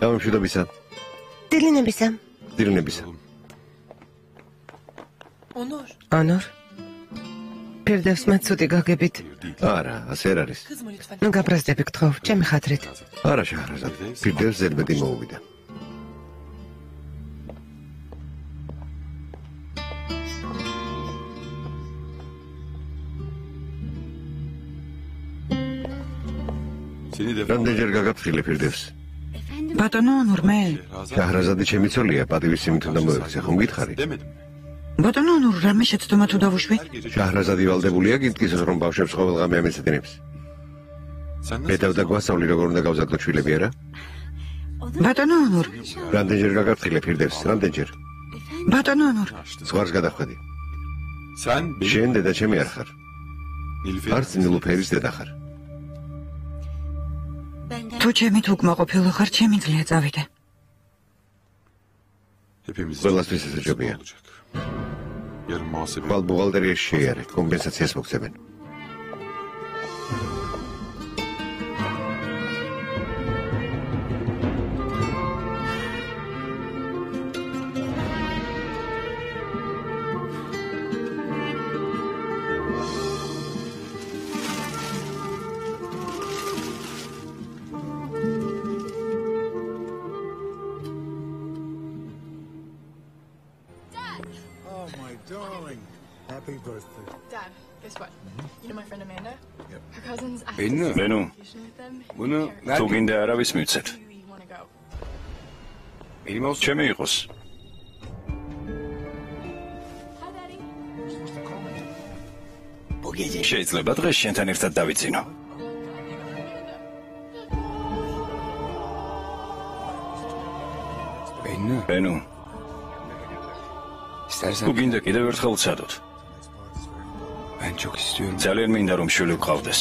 გამომშვიდობისა. დილინებისა. დილინებისა. ანორ. პირდებს მათ ცუდი გაგებით. არა, ასე არ არის. ნუ გაბრაზდები გთხოვ, ჩემი ხათრით. არა შაჰრაზად. პირდებს ზედმეტი მოუვიდა. რამდენჯერ გაგაფრთხილე პირდებს? ბატონო ნურმე. შაჰრაზადი ჩემი ცოლია, პატივისცემით უნდა მოექცე, ხომ გითხარი? ბატონო ნურ, რამე შეცდომა თუ დავუშვი? შაჰრაზადი ვალდებულია გითქის რომ ბავშვებს ყოველღამე ამეცდენებს. მე დავდა გვასწავლი როგორ უნდა გავზადო შვილები არა? ბატონო ანურ, რამდენჯერ გაგაფრთხილე ფირდევს? რამდენჯერ? ბატონო ანურ, ზღვარს გადახვედი. Sen შენ დედა ჩემი არ ხარ. Nilüfer. არც ნილუფერის დედა ხარ. თუ ჩემით უკმაყოფილო ხარ, ჩემი ძლია წავიდე. Hepimiz ყველასთვის ესე ჯობია. olacak. Yarın muhasebe. ხვალ ბუღალტერიაში შეიარე, კომპენსაციას მოგცემენ. Oh, my darling. Happy birthday. Dad, guess what? You know my friend Amanda? Yep. Her cousins. I Bennu. vacation with them. Bunu თუ გინდა არავის მივცეთ. Do you want to go? ჩემი იყოს. შეიძლება დღეს შენთან ერთად დავიცინო. ბენუ. თუ გინდა კიდევ ერთხელ ვცადოთ. ძალიან მინდა რომ შვილი ვყავდეს.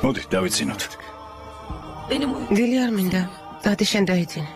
მოდი დავიცინოთ. დილი არ მინდა. დადი შენ დაიცინე.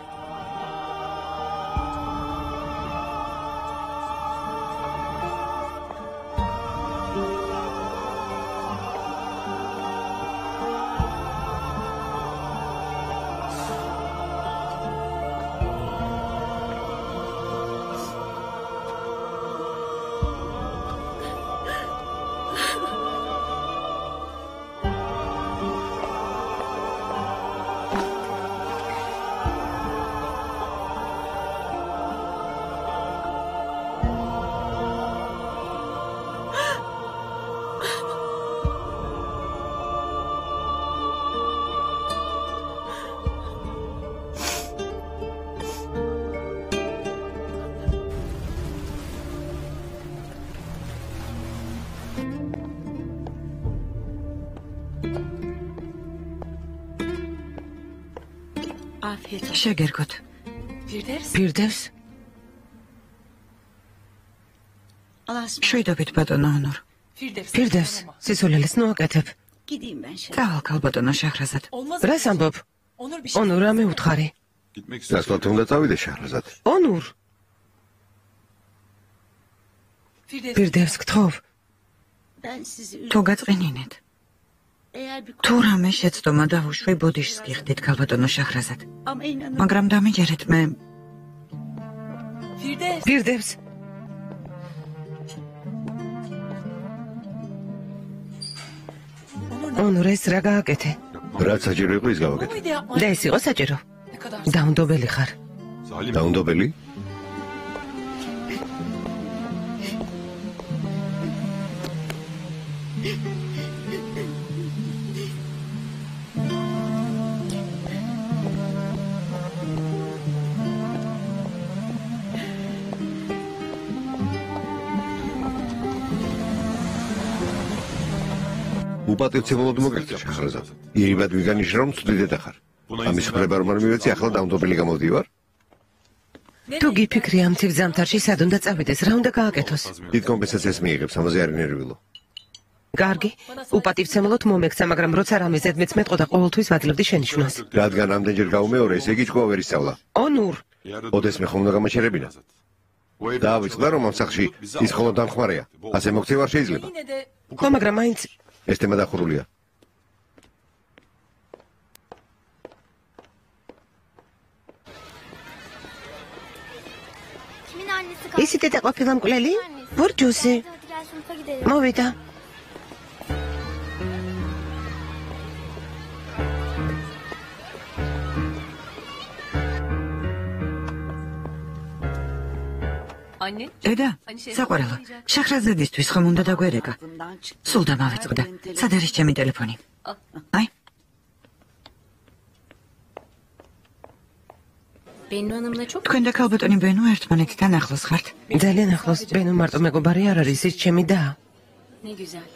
შეგერგოთ. ფირდევს? შვიდობით ბატონო ანურ. ფირდევს. სიცოცხლეს ნოაკეთებ. წავალ ბატონო შაჰრაზად. რას ამბობ? ონურ რამე უთხარი. Gitmek istiyorum. დასვლათ უნდა წავიდე შაჰრაზად. ონურ. ფირდევს გთხოვ. თუ გაწყენინეთ. თუ რამე შეცდომა დავუშვი ბოდიშს გიხდით ქალბატონო შაჰრაზად. მაგრამ დამიჯერეთ მე. ფირდევს. ონურ ეს რა გააკეთე? რაც საჭირო იყო ის გავაკეთე. და ეს იყო საჭირო. დაუნდობელი ხარ. Zalim. დაუნდობელი? უპატივცემულოდ მოგერწე შაჰრაზად. იერიბად ვიგანიშნე რომ ცუდი დედა ხარ. ამის ხრება რომ არ მივეცი, ახლა დაუნდობელი გამოვდივარ. თუ გიფიქრი ამ ცივ ზამთარში სად უნდა წავიდეს, რა უნდა გააკეთოს? დიდ კომპენსაციას მიიღებს, ამაზე არ ინერვილო. კარგი, უპატივცემულოდ მომექცა, მაგრამ როცა რამე ზედმეც მეტყო და ყოველთვის ვაძლებდი შენიშვნას. რადგან ამდენჯერ გავუმეორე, ესე იგი ჭკუა ვერ ისწავლა. ონურ, ოდეს მე ხომ უნდა გამოჩერებინა. დავიწყდა რომ ამ სახლში ის მხოლოდ დამხმარეა. ასე მოქცევა არ შეიძლება. ხო, მაგრამ მაინც ეს თემა დახურულია. ისი დედა ყოფილა მკვლელი? ბურჯუსი. მოვიდა. დედა, საყვარელო, შაჰრაზადისთვის ხომ უნდა დაგვერეკა? სულ დამავიწყდა. სად არის ჩემი ტელეფონი? აი. თქვენ და ქალბატონი ბენო ერთმანეთთან ახლოს ხართ? ძალიან ახლოს. ბენო მარტო მეგობარი არ არის, ის ჩემი და.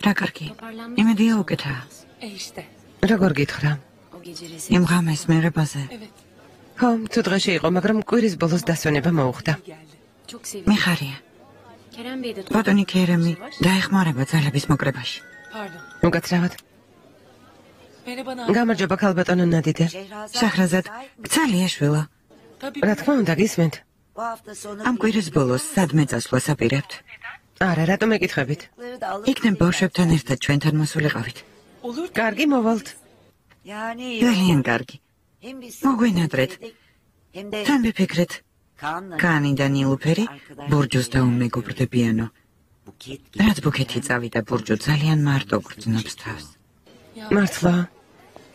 რა კარგი. იმედია უკეთაა. როგორ გითხრა? იმ ღამეს მიღებაზე. ხო, თუ დღეში იყო, მაგრამ კვირის ბოლოს დასვენება მოუხდა. მიხარია. ბატონი ქერემი დაეხმარება ძალების მოკრებაში. უკაცრავად. გამარჯობა ქალბატონო ნადიდე. შაჰრაზად, გცალია შვილო. რა თქმა უნდა, გისმენთ. ამ კვირის ბოლოს სადმე წასვლას აპირებთ? არა, რატომ ეკითხებით? იქნებ ბავშვებთან ერთად ჩვენთან მოსულიყავით. კარგი, მოვალთ. ძალიან კარგი. მოგვინადრეთ. თან ვიფიქრეთ. კანი და ნილუფერი ბურჯუს დაუმეგობრდებიანო. რაც ბუქეთი წავიდა ბურჯუ ძალიან მარტო გრძნობს თავს. მართლა.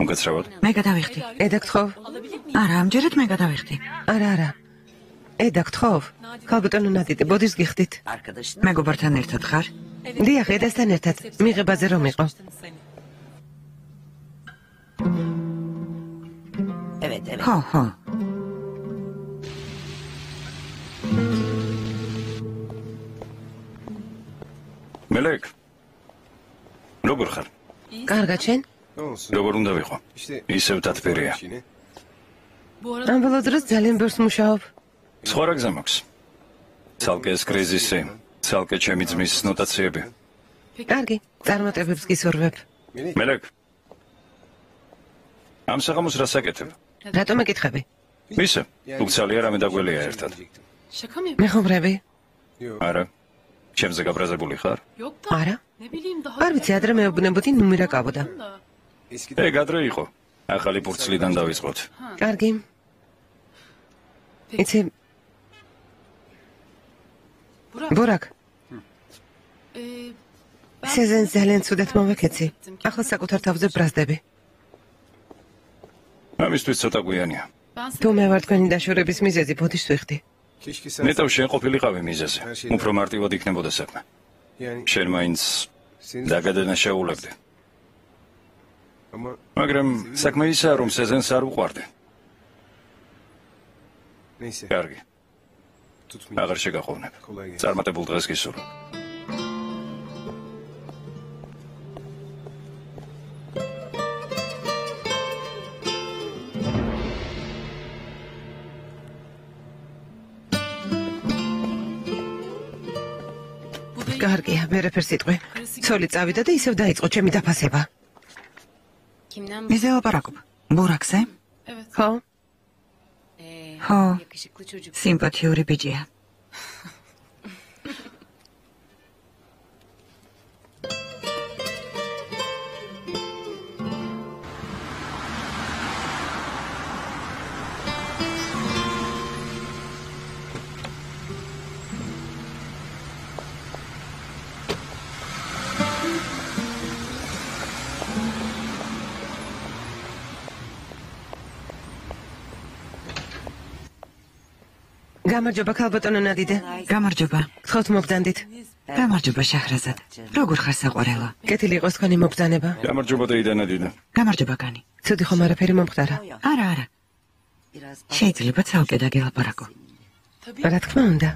უკაცრავად. მე გადავიხდი. ედა გთხოვ? არა, ამჯერად მე გადავიხდი. არა. ედა გთხოვ? ქალბატონო ნადიდე, ბოდის გიხდით? მეგობართან ერთად ხარ? დიახ,ედასთან ერთად. მიღებაზე რომ იყო. ხო. მელეკ. როგორ ხარ? კარგად შენ? როგორ უნდა ვიყო? ისევ დათბერია. ამ ბოლო დროს ძალიან ბევრს მუშაობ. სხვა რა გზა მაქვს? ცალკე ეს კრიზისი, ცალკე ჩემი ძმის ნოტაციები. კარგი, წარმატებებს გისურვებ. მელეკ. ამ საღამოს რას აკეთებ? რატომ ეკითხები? ისე, უცალია რამე დაგველია ერთად. მეხობრები? არა. ჩემზე გაბრაზებული ხარ? არა. არ ვიცი, ადრე მეუბნებოდი ნუმერა კაბოდა. ეგ ადრე იყო. ახალი პურცლიდან დავიწყოთ. კარგი. იცი ბურაკ. სეზენ ძალიან ცუდად მოვეკეცი. ახლა საკუთარ თავზე ბრაზდები. ამისთვის ცოტა გვიანია. თუ მე ვარ თქვენი დაშორების მიზეზი, ბოდიშ ვიხდი. ნეტავ შენ ყოფილიყავი მიზეზზე. უფრო მარტივად იქნებოდა საქმე. შენ მაინც დაგადანაშაულებდი. მაგრამ საქმე ისაა, რომ სეზენს არ უყვარდი. კარგი. აღარ შეგახოვნებ. წარმატებულ დღეს გისურვებ. კარგია, ვერაფერს იტყვი. ცოლი წავიდა და ისევ დაიწყო ჩემი დაფასება. მიზე ლაპარაკობ. ბურაკზე? ხო. ხო. სიმპათიური ბიჭია. გამარჯობა ქალბატონო ნადიდე. გამარჯობა. გთხოვთ მობრძანდით. გამარჯობა შაჰრაზად. როგორ ხარ საყვარელო? კეთილი იყოს თქვენი მობრძანება. გამარჯობა დეიდა ნადიდა. გამარჯობა კანი. ცუდი ხომ არაფერი მომხდარა? არა. შეიძლება ცალკე დაგელაპარაკო. რა თქმა უნდა.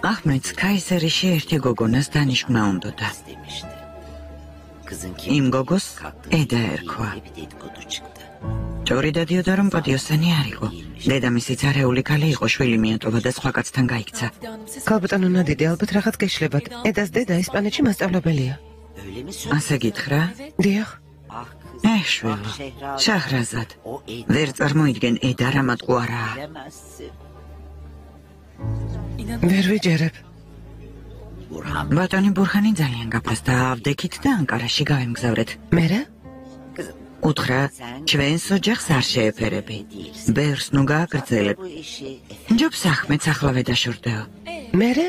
აჰმედს კაისერიში ერთი გოგონას დანიშნა უნდოდა. იმ გოგოს ედა ერქვა. ჭორი დადიოდა, რომ პატიოსანი არ იყო. დედამისი ცარეული ქალი იყო, შვილი მიატოვა და სხვა კაცთან გაიქცა. ქალბატონო ნადიდე, ალბათ რაღაც გეშლებათ. ედას დედა ესპანეთში მასწავლებელია. ასე გითხრა? დიახ. შვილო, შაჰრაზად. ვერ წარმოიდგენ ედა რა მატყუარაა. ვერ ვიჯერებ. ბატონი ბურჰანი ძალიან გაფასდა, ავდექით და ანკარაში გავემგზავრეთ. მერე? უთხრა, ჩვენს ოჯახს არ შეეფერები. ბევრს ნუ გააგრძელებ. ჯობს ახმედს ახლა ვედაშორდეო. მერე?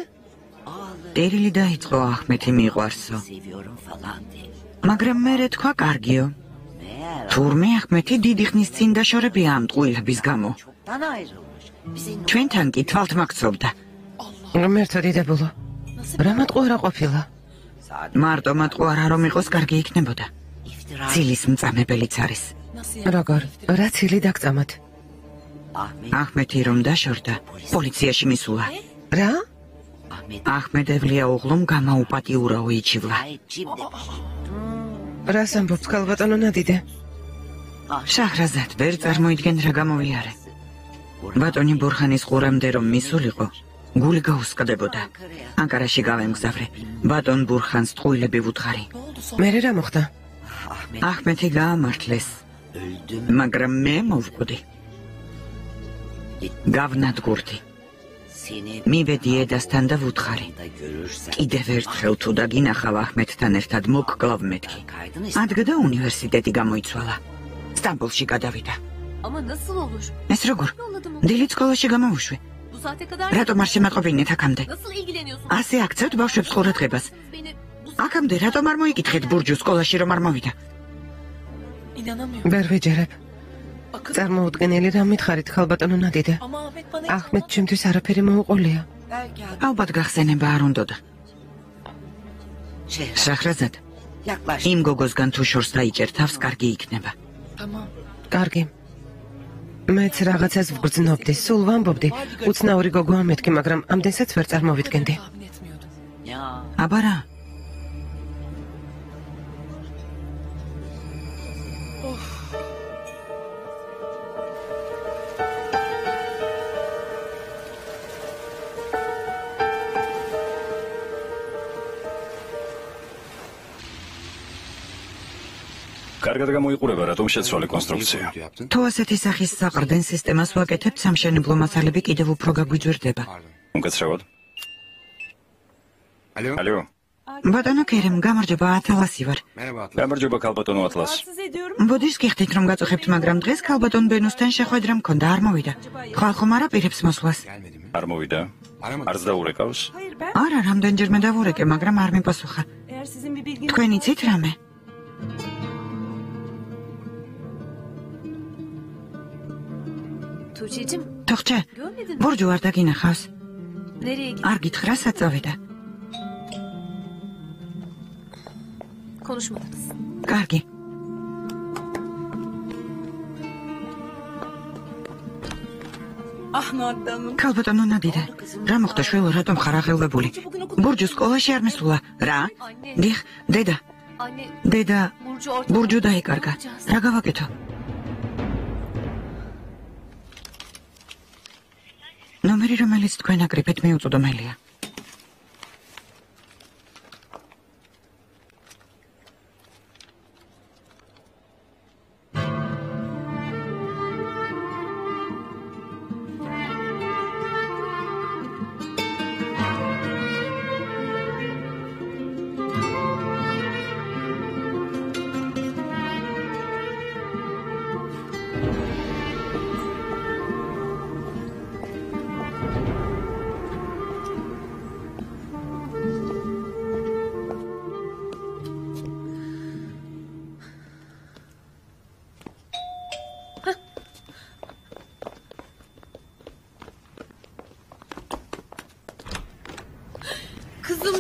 ტერილი დაიწყო ახმეთი მიყვარსო. მაგრამ მერე თქვა კარგიო. თურმე ახმეთი დიდი ხნის წინ დაშორებია ამ ტყუილების გამო. ჩვენთან კი თვალთ მაგცობდა. მერთო დიდებულო. რა მარტო რა ყოფილა? მარტო მარტო არა რომ იყოს კარგი იქნებოდა. ცილის მწამებელიც არის. როგორ? რა ცილი დაგწამათ? აჰმეთი რომ დაშორდა, პოლიციაში მისულა. რა? აჰმედევლია უღლუმ გამაუპატიურაო იჩივლა. რას ამბობს ქალბატონო ნადიდე? შაჰრაზად ვერ წარმოიდგენ რა გამოვიარე. ბატონი ბურხანის ყურამდე რომ მისულიყო, გული გაუსკდებოდა. ანკარაში გავემგზავრე. ბატონ ბურხანს ტყუილები ვუთხარი. მერე რა მოხდა? აჰმეთი გაამართლეს. მაგრამ მე მოვკვდი. გავნადგურდი. მივედი ედასთან და ვუთხარი. კიდევ ერთხელ თუ დაგინახავ აჰმედთან ერთად მოგკლავ მეთქი. ადგა უნივერსიტეტი გამოიცვალა. სტამბოლში გადავიდა. ეს როგორ? დილით სკოლაში გამოვუშვი. რატომ არ შემატყობინეთ აქამდე? ასე აქცევთ ბავშვებს ყურადღებას. აქამდე რატომ არ მოიკითხეთ ბურჯუ სკოლაში რომ არ მოვიდა? ვერ ვეჯერებ. წარმოუდგენელი რა მითხარით ქალბატონო ნადიდე? აჰმედ ჩემთვის არაფერი მოუყოლია. ალბათ გახსენება არ უნდოდა. შაჰრაზად, იმ გოგოსგან თუ შორს დაიჭერ თავს, კარგი იქნება. კარგი. მეც რაღაცას ვგრძნობდი, სულ ვამბობდი, უცნაური გოგოა მეთქი, მაგრამ ამდენსაც ვერ წარმოვიდგენდი. აბა რა? კარგად გამოიყურება რატომ შეცვალე კონსტრუქცია. თუ ასეთი სახის საყრდენ სისტემას ვაკეთებთ, სამშენებლო მასალები კიდევ უფრო გაგვიძვირდება. უკაცრავად. ალო. ბატონო კერემ, გამარჯობა, ათალასი ვარ. გამარჯობა ქალბატონო ატლას. ბოდიშ გიხდით რომ გაწუხებთ, მაგრამ დღეს ქალბატონ ბენუსთან შეხვედრა მქონდა, არ მოვიდა. ხალხო მარაპირებს მოსვლას. არ მოვიდა. არც დაურეკავს. არა, რამდენჯერმე დავურეკე, მაგრამ არ მიპასუხა. თქვენ იცით რამე? თოხჩე, ბურჯუ არ დაგინახავს. არ გითხრა საწავედა. კარგი. ქალბატონო ნადიდე, რა მოხდა შვილო, რატომ ხარ აღელვებული? ბურჯუ სკოლაში არ მისულა. რა? დიხ, დედა. დედა, ბურჯუ დაიკარგა. რა გავაკეთო? ნომერი რომელიც თქვენ აკრიფეთ მიუწვდომელია.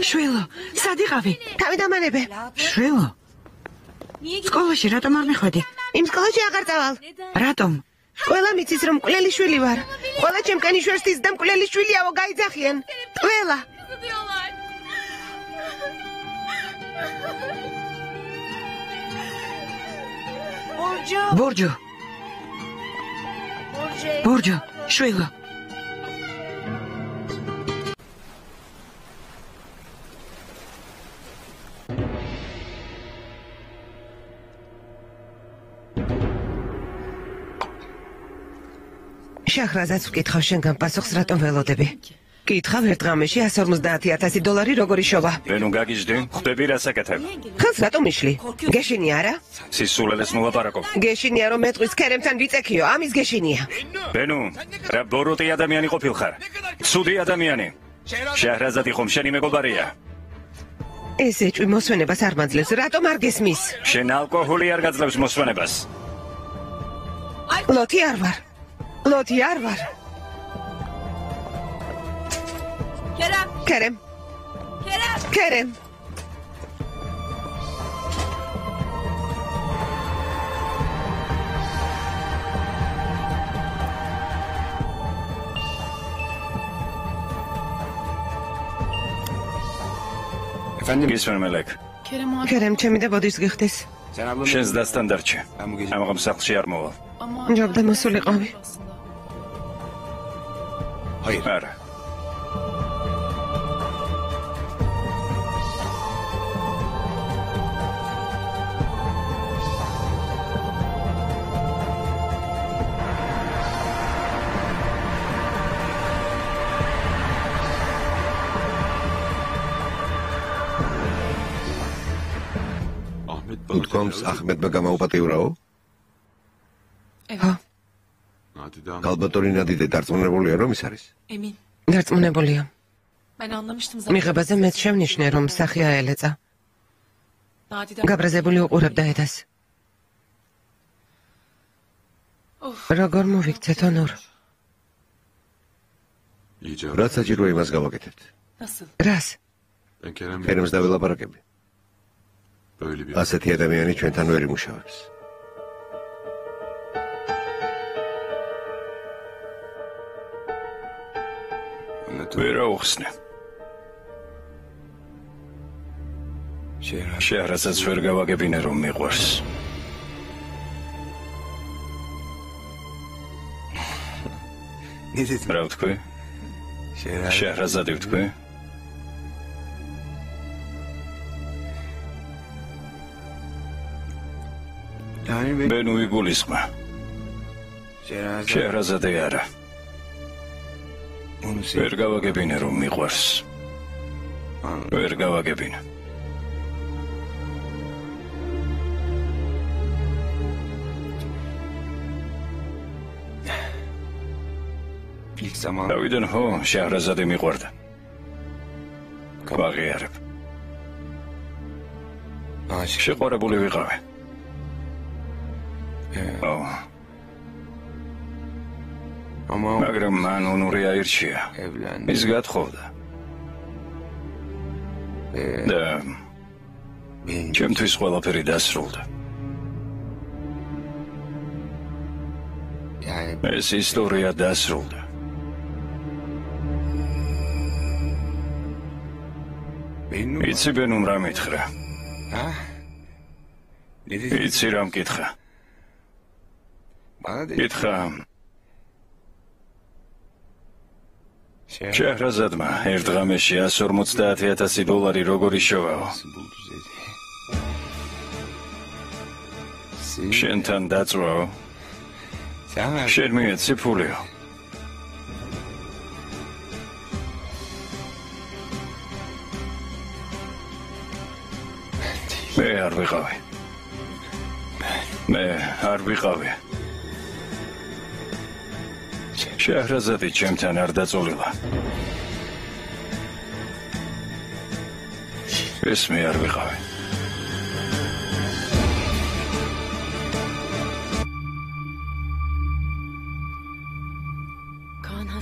შვილო, სად იყავი? თავი დამანებე. შვილო. სკოლაში რატომ არ მიხვედი? იმ სკოლაში აღარ წავალ. რატომ? ყველა მიცის რომ მკვლელი შვილი ვარ. ყველა ჩემკენი შვერსთის და მკვლელი შვილიაო გაიძახიან. ყველა. ბურჯუ. ბურჯუ, შვილო. შაჰრაზადს ვკითხავ შენგან პასუხს რატომ ველოდები? კითხავ ერთ ღამეში 150,000 დოლარი როგორ იშოვა? ბენუ გაგიჟდი, ხვდები რასაკეთებ? ხელს რატომ იშლი? გეშინია რა? სისულელეს მოლაპარაკობ. გეშინია რომ მეტყვის ქერემთან ვიწექიო, ამის გეშინია. ბენუ, რა ბოროტი ადამიანი ყოფილხარ? ცუდი ადამიანი. შაჰრაზადი ხომ შენი მეგობარია? ეს ეჭვი მოსვენებას არ მაძლევს, რატომ არ გესმის? შენ ალკოჰოლი არ გაძლევს მოსვენებას. ლოთი არ ვარ. ლოთი არ ვარ. კერემ. ქერემ გისმენ მელეკ ქერემ ჩემი და ბოდიშს გიხდის შენს დასთან დარჩე ამაღამ სახლში არ მოვალ ჯობდა მოსულიყავი არა თქოს ახმედმა გამაუპატიურაო? ალბათ ნადიდე დარწმუნებულია რომ ის არის? დარწმუნებულია. მიღებაზე მეც შევნიშნე რომ სახე აელეწა. გაბრაზებული უყურებდა ედას. როგორ მოვიქცეთ ონურ? რაც საჭიროა იმას გავაკეთებთ. რას? ქერემს დაველაპარაკები. ასეთი ადამიანი ჩვენთან ვერ იმუშავებს. ვერ აუხსნე. შეჰრაზადს ვერ გავაგებინე რომ მიყვარს. რა ვთქვი? შეჰრაზადი ვთქვი? ბენუი გულისხმა. შეჰრაზადე არა. ვერ გავაგებინე რომ მიყვარს. ვერ გავაგებინე. დავიდან ხო შეჰრაზადე მიყვარდა. ვაღიარებ. შეყვარებული ვიყავი. მაგრამ მან ონური აირჩია. ის გათხოვდა. და ჩემთვის ყველაფერი დასრულდა. ეს ისტორია დასრულდა. იცი ბენუმ რა მითხრა? იცი რა მკითხა? კითხა შეჰრაზადმა ერთ ღამეში 150,000 დოლარი როგორ იშოვაო? შენთან დაწვაო? შენ მიეცი ფულიო? მე არ ვიყავი. მე არ ვიყავი. შეჰრაზადი ჩემთან არ დაწოლილა. ეს მე არ ვიყავი.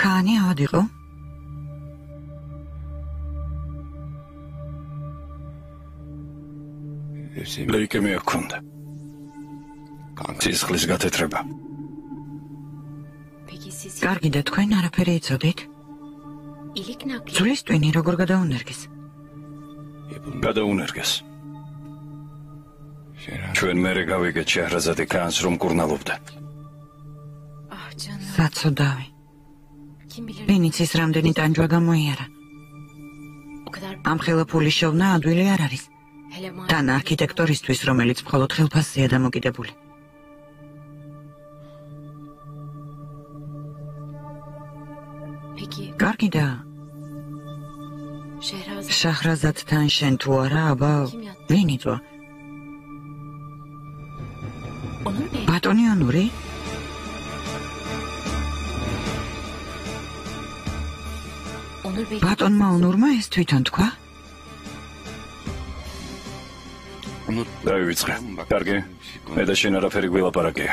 კანი ავადიყო? ლეიკემია ჰქონდა. სისხლის გათეთრება. კარგი და თქვენ არაფერი იცოდით? ძვლის ტვინი როგორ გადაუნერგეს? გადაუნერგეს. ჩვენ მერე გავიგეთ შეჰრაზადი ქანს რომ კურნალობდა. საცოდავი. ვინიც ის რამდენი ტანჯვა გამოიარა. ამ ხელა ფული შოვნა ადვილი არ არის. თან არქიტექტორისთვის, რომელიც მხოლოდ ხელფასზეა დამოკიდებული. კარგი და შეჰრაზადთან შენ თუ არა, აბა ვინ იწვა? ბატონი ონური? ბატონმა ონურმა ეს თვითონ თქვა? დავივიწყე. კარგი. მე და შენ არაფერი გველაპარაკია.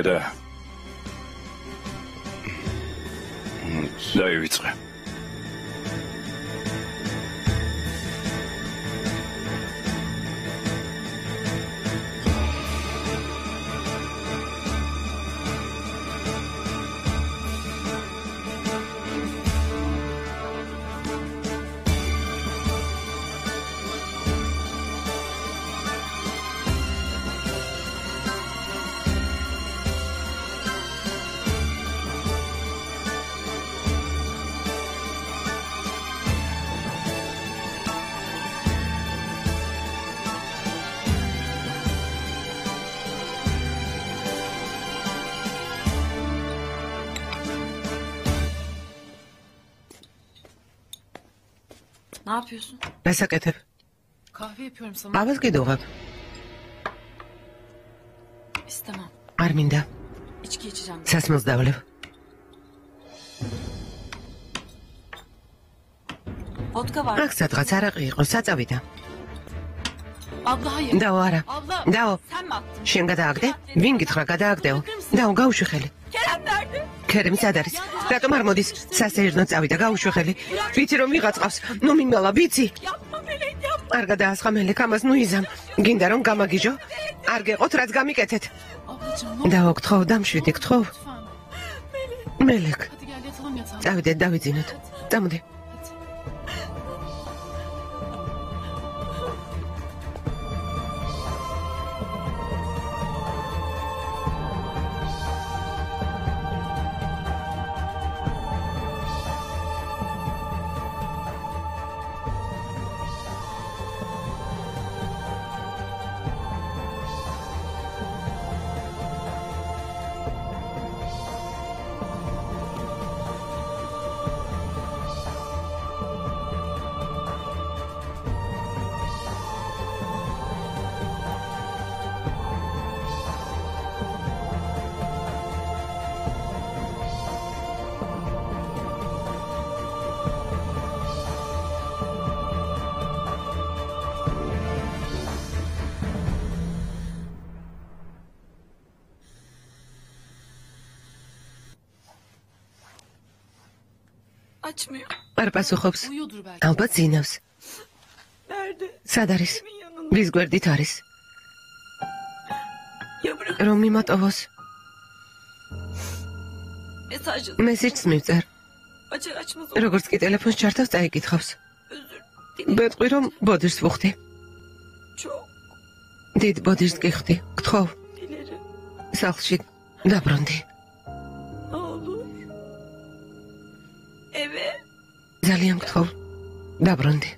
ედა. დავივიწყე. Ne yapıyorsun? Nasaketep. Kahve yapıyorum sana. Qavas qidugab. İstemem. Ar minda. İçki içeceğim. Sasmos davleb. Vodka var. Ak sadğats araqi იყო საწავიდა. Abla hayır. Dao ara. Abla. Dao. Sen mi attın? შენ გადააგდე? ვინ გითხრა გადააგდეო? Dao გავუშვი ხელი. Kerem nerede? ქერემი სად არის? რატომ არ მოდის? სასეირნო წავიდა, გავუშვი ხელი. ვიცი რომ ვიღაც ყავს. ნუ მინდალა, ვიცი. Yapma Melek yapma. არ გადაასხა მელეკ ამას ნუ იზამ. გინდა რომ გამაგიჟო? არ გეყოთ რაც გამიკეთეთ. Ablacığım ne Dao გთხოვ, დამშვიდი გთხოვ. lütfen. მელეკ. Hadi gel yatalım yatağa. წავიდეთ, დავიძინოთ. წამოდი. Açmıyor. არ პასუხობს. Uyuyordur belki. ალბათ ზინავს. Nerede? სად არის? Kimin yanında? რის გვერდით არის? Ya bırak. რომ მიმატოვოს. Mesaj yazın. მესეჯს მივწერ. Açar açmaz. როგორც კი ტელეფონს ჩართავს, წაიკითხავს. Özür dilerim. ბეთყვი რომ ბოდიშს ვუხდი. Çok დიდ ბოდიშს გიხდი. გთხოვ, dilerim. სახლში დაბრუნდი. Ne olur. Eve. ძალიან გთხოვ, დაბრუნდი.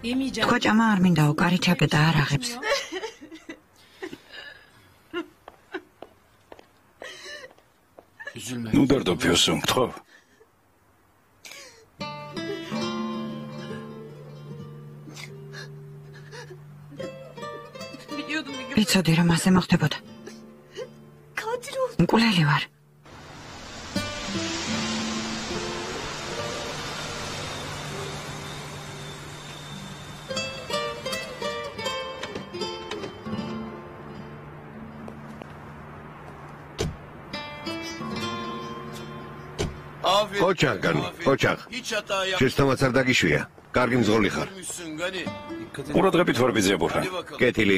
Yemeyeceğim. თქვა ჭამა არ მინდაო, კარი ჩაკეტა არ აღებს. ნუ დარდოფიოსო, გთხოვ. Biliyordum bir gün. ვიცოდი რომ ასე მოხდებოდა. Katil ol. მკვლელი ვარ. ოჩახ განი, ოჩახ. შეცდომაც არ დაგიშვია. კარგი მძღოლი ხარ. ყურადღებით ვარ ბიძია ბურჰან. კეთილი.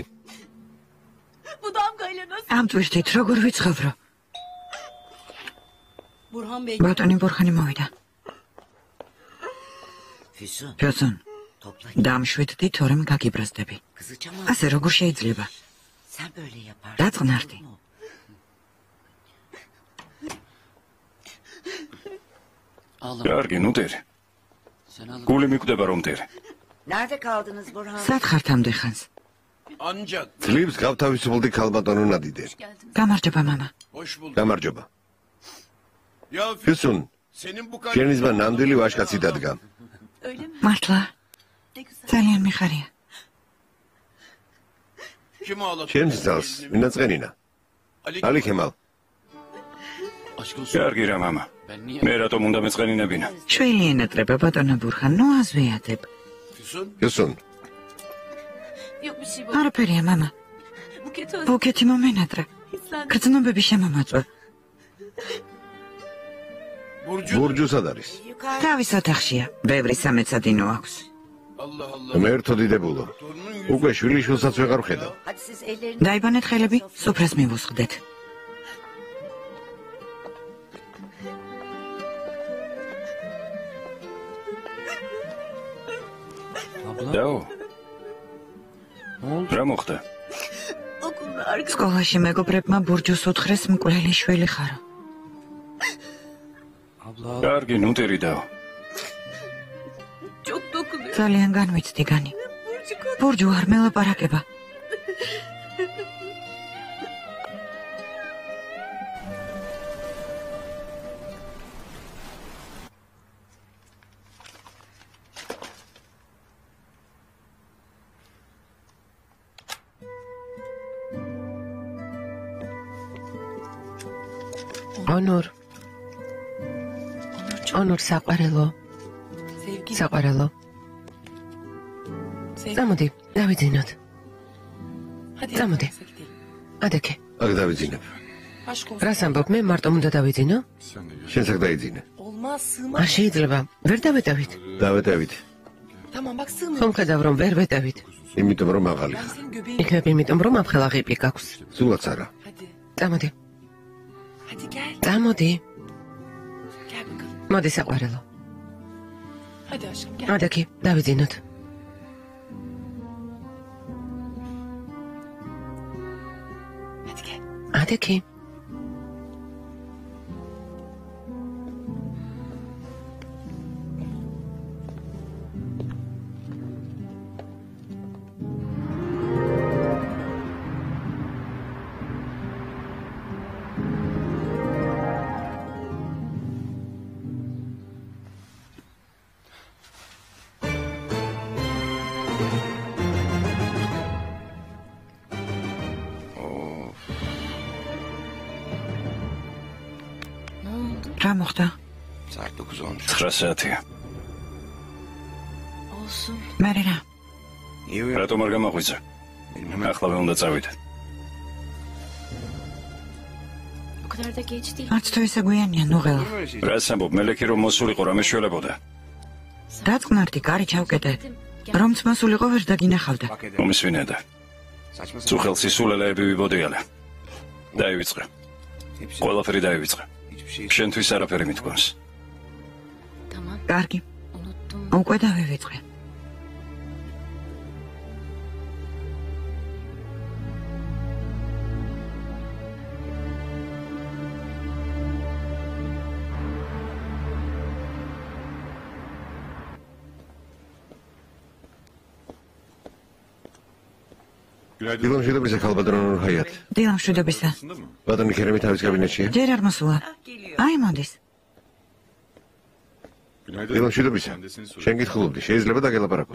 Bu damgayla nasıl? ამ ტვირთით როგორ ვიცხოვრო? Burhan Bey. ბატონი ბურხანი მოვიდა. Füsun, ფიოსონ, topla. დამშვიდდი თორემ გაგიბრაზდები. Kızacağım ასე როგორ შეიძლება? sen böyle yaparsın. დაწყნარდი. კარგი, ნუ დერი. გული მიკვდება რომ დერი. Nerede kaldınız Burhan? სად ხართ ამდე ხანს? ძლივს გავთავისუფლდი ქალბატონო ნადიდე. გამარჯობა მამა. გამარჯობა. ფისუნ, შენი ზმა ნამდვილი ვაჟკაცი დადგა. Öyle mi? მართლა? Ne güzel. ძალიან მიხარია. შენ ზალს ვინა წენინა? ალი ქემალ. კარგი რა მამა. მე რატომ უნდა მეწყენინებინა? შვილი ენატრება ბატონო ბურხან, ნუ აზვიათებ. ფისუნ, Yok bir şey bu. არაფერია მამა. Buket öz. ბუკეთი მომენატრა. Sen გრძნობები შემომაწვა. ბურჯუ სად არის? თავის ოთახშია. ბევრი სამეცადინო აქვს. მე ერთო დიდებულო. უკვე შვილიშვილსაც ვეღარ ვხედავ. Hadi siz ellerini... დაიბანეთ ხელები, სუფრას მივუსხდეთ. დაო. რა მოხდა? okulda arka. სკოლაში მეგობრებმა ბურჯუს უთხრეს მკვლელი შვილი ხარო. კარგი, ნუ დერი დაო. Çok dokunuyor. ძალიან განვიცდი განი. ბურჯუ არ მელაპარაკება. Onur საყვარელო. საყვარელო. წამოდი, დავიძინოთ. წამოდი. ადექე. აქ დავიძინებ. რას ამბობ, მე მარტო უნდა დავიძინო? შენს აქ დაიძინე. არ შეიძლება, ვერ დავეტევით. დავეტევით. ხომ ხედავ რომ ვერ ვეტევით. იმიტომ რომ მაღალი ხარ. იქნებ იმიტომ რომ ამხელა ღიპი გაქვს. სულაც არა. წამოდი. წამოდი. მოდი საყვარელო. ადექი, დავიძინოთ. ადექი. რა მოხდა? 9 საათია. მერე რა? რატომ არ გამოღვიძე? ახლავე უნდა წავიდე. არც თუ ისე გვიანია, ნუღელა. რას ამბობ, მელექი რომ მოსულიყო, რამე შველებოდა. დაწნარდი, კარი ჩავკეტე. რომც მოსულიყო ვერ დაგინახავდა. მომისვინედა. წუხელ სისულელეები ვიბოდიალე. დაივიწყე. ყველაფერი დაივიწყე. შენთვის არაფერი მithქვამს. კარგი. უკვე დავივიწყე. დილამ შვიდობისა ქალბატონო ჰაიათ. დილამ შვიდობისა. ბატონი ქერემი თავის კაბინეტშია? ჯერ არ მოსულა. აი მოდის. დილამ შვიდობისა. შენ გითხულობდი, შეიძლება დაგელაპარაკო.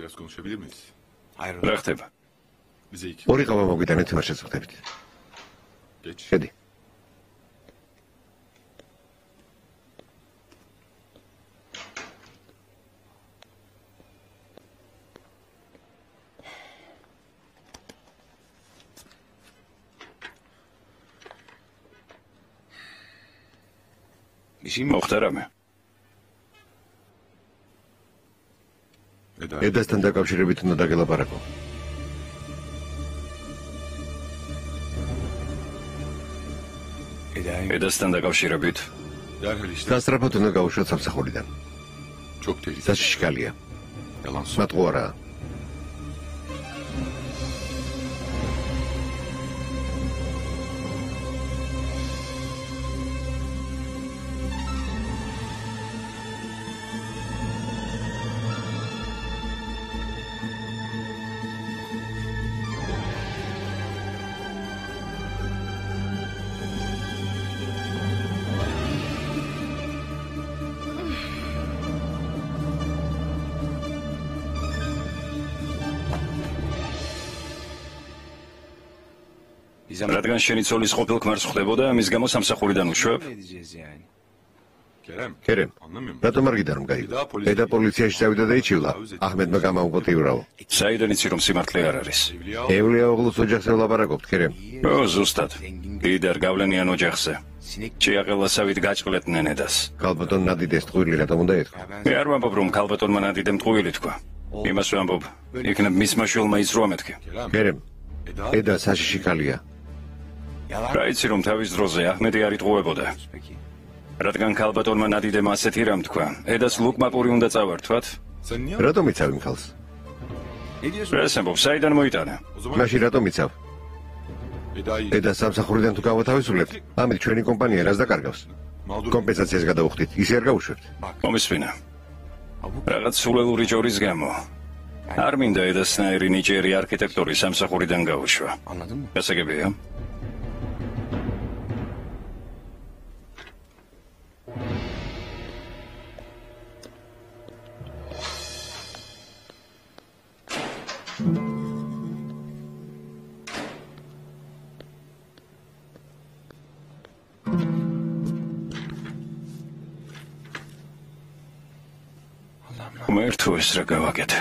რა ხდება? ორი ყავა მოგიტანეთ, ვარ შეწყვეტებით. შედი. მოხდა რამე? ედასთან დაკავშირებით უნდა დაგელაპარაკო. ედასთან დაკავშირებით? სასწრაფოდ უნდა გავუშვათ სამსახურიდან. საშიშკალია. მატყუ არაა. რადგან შენი ცოლის ყოფილ ქმარს ხვდებოდა, ამის გამო სამსახურიდან უშვებ? ქერემ, რატომ არ გიდა რომ გაიგო? ედა პოლიციაში წავიდა და იჩივლა. აჰმედმა გამაუპოტიურაო. საიდან იცი რომ სიმართლე არ არის? ევლია ოღლუს ოჯახზე ვლაპარაკობთ, ქერემ. ზუსტად. კიდერ გავლენიან ოჯახზე. ჭიაყელასავით გაჭყლეთნენ ედას. ქალბატონ ნადიდეს ტყუილი რატომ უნდა ეთქვა? მე არ ვამბობ რომ ქალბატონმა ნადიდემ ტყუილი თქვა. იმას ვამბობ, იქნებ მისმა შვილმა ის რო ამეთქე. ქერემ, ედა საშიშიკალია. რა იცი რომ თავის დროზე აჰმედი არ იტყუებოდა. რადგან ქალბატონმა ნადიდემ ასეთი რამ თქვა, ედას ლუკმაპური უნდა წავართვათ? რატომ იცავ იმ ხალს? რას ამბობ, საიდან მოიტანა? მაშინ რატომ იცავ? ედა სამსახურიდან თუ გავათავისუფლებთ, ამით ჩვენი კომპანია რას დაკარგავს? კომპენსაციას გადავუხდით, ისე არ გავუშვებთ. მომისვინა. რაღაც სულელური ჯორის გამო. არ მინდა ედასნაირი ნიჭიერი არქიტექტორი სამსახურიდან გაუშვა. გასაგებია? მერტო ეს რა გავაკეთე?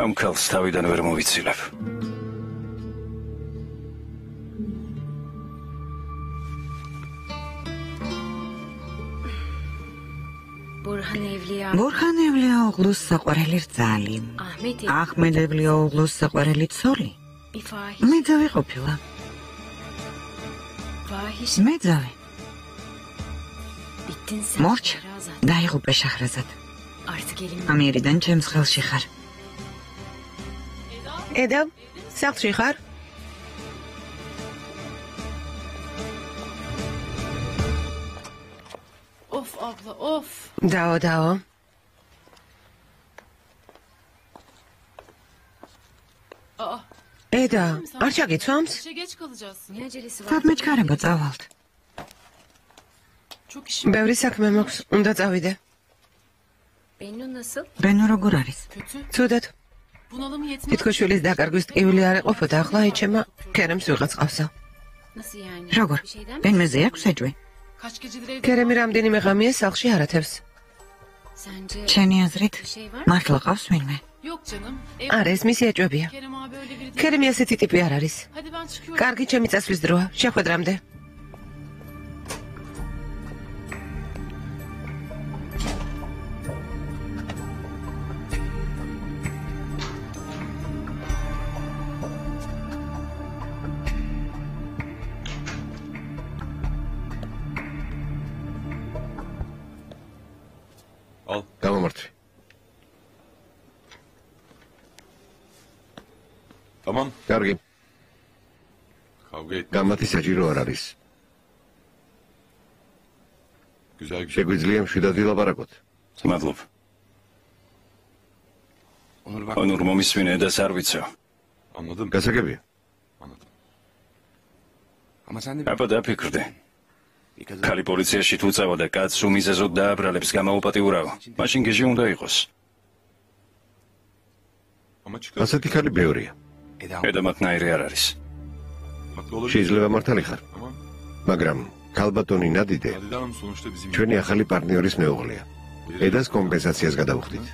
ამ ქალს თავიდან ვერ მოვიცილებ. ბურხანევლია ოღლუს საყვარელი რძალი. ახმედევლია ოღლუს საყვარელი ცოლი. მეძავი ყოფილა. მეძავი. მორჩა დაიღუპე შაჰრაზად. ამიერიდან ჩემს ხელში ხარ. ედა, სახლში ხარ? დაო. ედა, არ ჩაგიცვამს? სადმე ჩქარება წავალთ. ბევრი საქმე მაქვს, უნდა წავიდე. ბენო როგორ არის? ცუდად. თითქოს შვილის დაკარგვის ტკივილი არ ეყოფოდა, ახლა ეჩემა ქერემს ვიღაც ყავსა. როგორ? ბენმეზე აქვს ეჭვი? ქერემი რამდენიმე ღამეა სახლში არათევს. ჩენი აზრით, მართლა ყავს ვინმე? არა, ეს მისი ეჭვებია. ქერემი ასეთი ტიპი არ არის. კარგი, ჩემი წასვლის დროა, შეხვედრამდე. გამომართვი. Tamam. კარგი. Kavga etme. გამათი საჭირო არ არის. Güzel güzel. შეგვიძლია მშვიდად ვილაპარაკოთ. მადლობ. Onur მომისმინე და სარვიცო. Anladım. გასაგებია. Anladım. აბა დაფიქრდე. ქალი პოლიციაში თუ წავდა კაცს უმიზეზოდ დააბრალებს გამაუპატიურავ. მაშინ გიჟი უნდა იყოს. ასეთი ქალი ბევრია. ედამათნაირი არ არის. შეიძლება მართალი ხარ. მაგრამ ქალბატონი ნადიდე ჩვენი ახალი პარტნიორის მეუღლეა. ედას კომპენსაციას გადავხდით.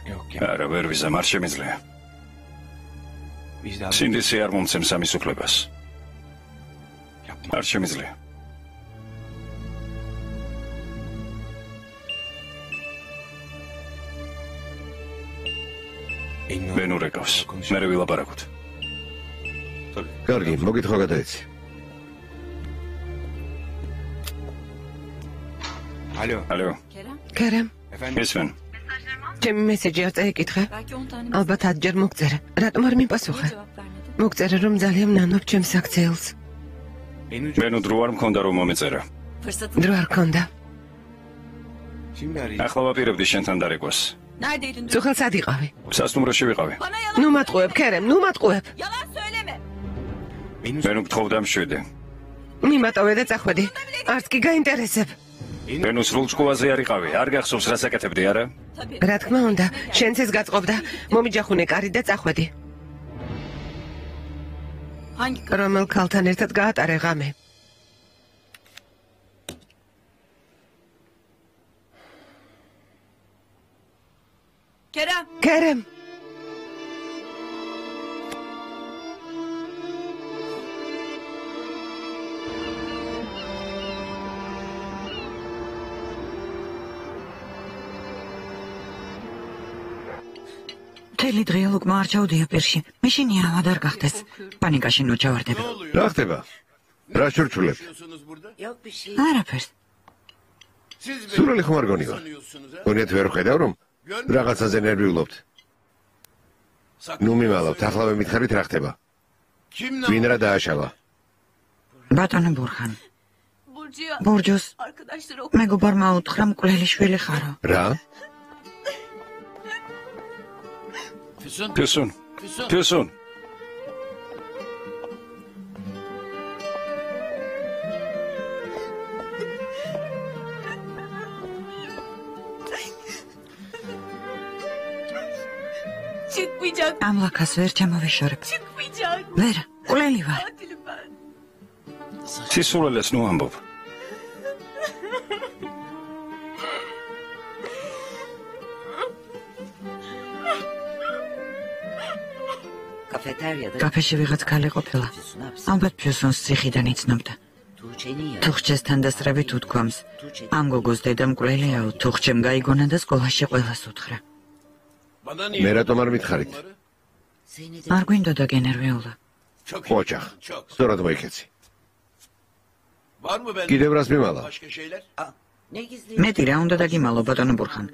არა, ვერ ვიზამ, არ შემიძლია. სინდისი არ მომცემს ამის უფლებას. არ შემიძლია. ბენო რეკავს. მე ვილაპარაკოთ. კარგი, მოგითხრა გადაეცი. ალო. ქერემ, ესვენ. ჩემი მესეჯი არ წაიკითხე? ალბათ ათჯერ მოგწერე. რატომ არ მიპასუხე? მოგწერე, რომ ძალიან ნანობ ჩემს აქციელს. ბენო დრო არ მქონდა რომ მომეწერა. დრო არ ქონდა. ახლა ვაპირებდი შენთან დარეკვას. სულ სად იყავი? სასტუმროში ვიყავი. ნუ მატყუებ, ქერემ, ნუ მატყუებ. ბენო გთხოვდა მშვიდე. მიმატოვე და წახვედი. არც კი გაინტერესებ. ბენო სრულ ჭკუაზე არ იყავი. არ გახსოვს რა საკეთებდი, არა? რა თქმა უნდა, შენც ეს გაწყობდა. მომიჯახუნე კარი და წახვედი. რომელ ქალთან ერთად გაატარე ღამე? ქერემ. მთელი დღე ლუკმა არ ჩაუდია პირში. მე შინიავა არ გახდეს. პანიკაში ნუჩავარდება. რა ხდება? რა შურჩულებთ? არაფერს. სურვილი ხომ არ გონივა? გონიათ ვერ ხედავ რომ რაღაცაზე ნერვიულობთ. ნუ მიმალავთ, ახლა მე მითხარით რა ხდება? ვინ რა დააშალა? ბატონო ბურხან. მეგობარმა უთხრა მკვლელი შვილი ხარო. რა? Füsun. Füsun. Çıkmayacak. ამ ლაქას ვერ ჩამოვიშორებ. Çıkmayacak. ვერ, ყოლელი ვარ. Katilim ben. სისულელეს ნუ ამბობ. კაფეთერია და კაფეში ვიღაც ქალი ყოფილა. ალბათ ფიუსონს ციხიდან იცნობდა. თურჩენია. თუხჩესთან დასწრებით უთქვამს. ამ გოგოს დედა მკვლელიაო, თუხჩემ გაიგონა და სკოლაში ყველას უთხრა. მე რატომ არ მითხარით? არ გვინდოდა გენერვიულა. ოჯახ. სწორად მოიქეცი. კიდევ რას მიმალა? მეტი რა უნდა დაგიმალო ბატონო ბურხან.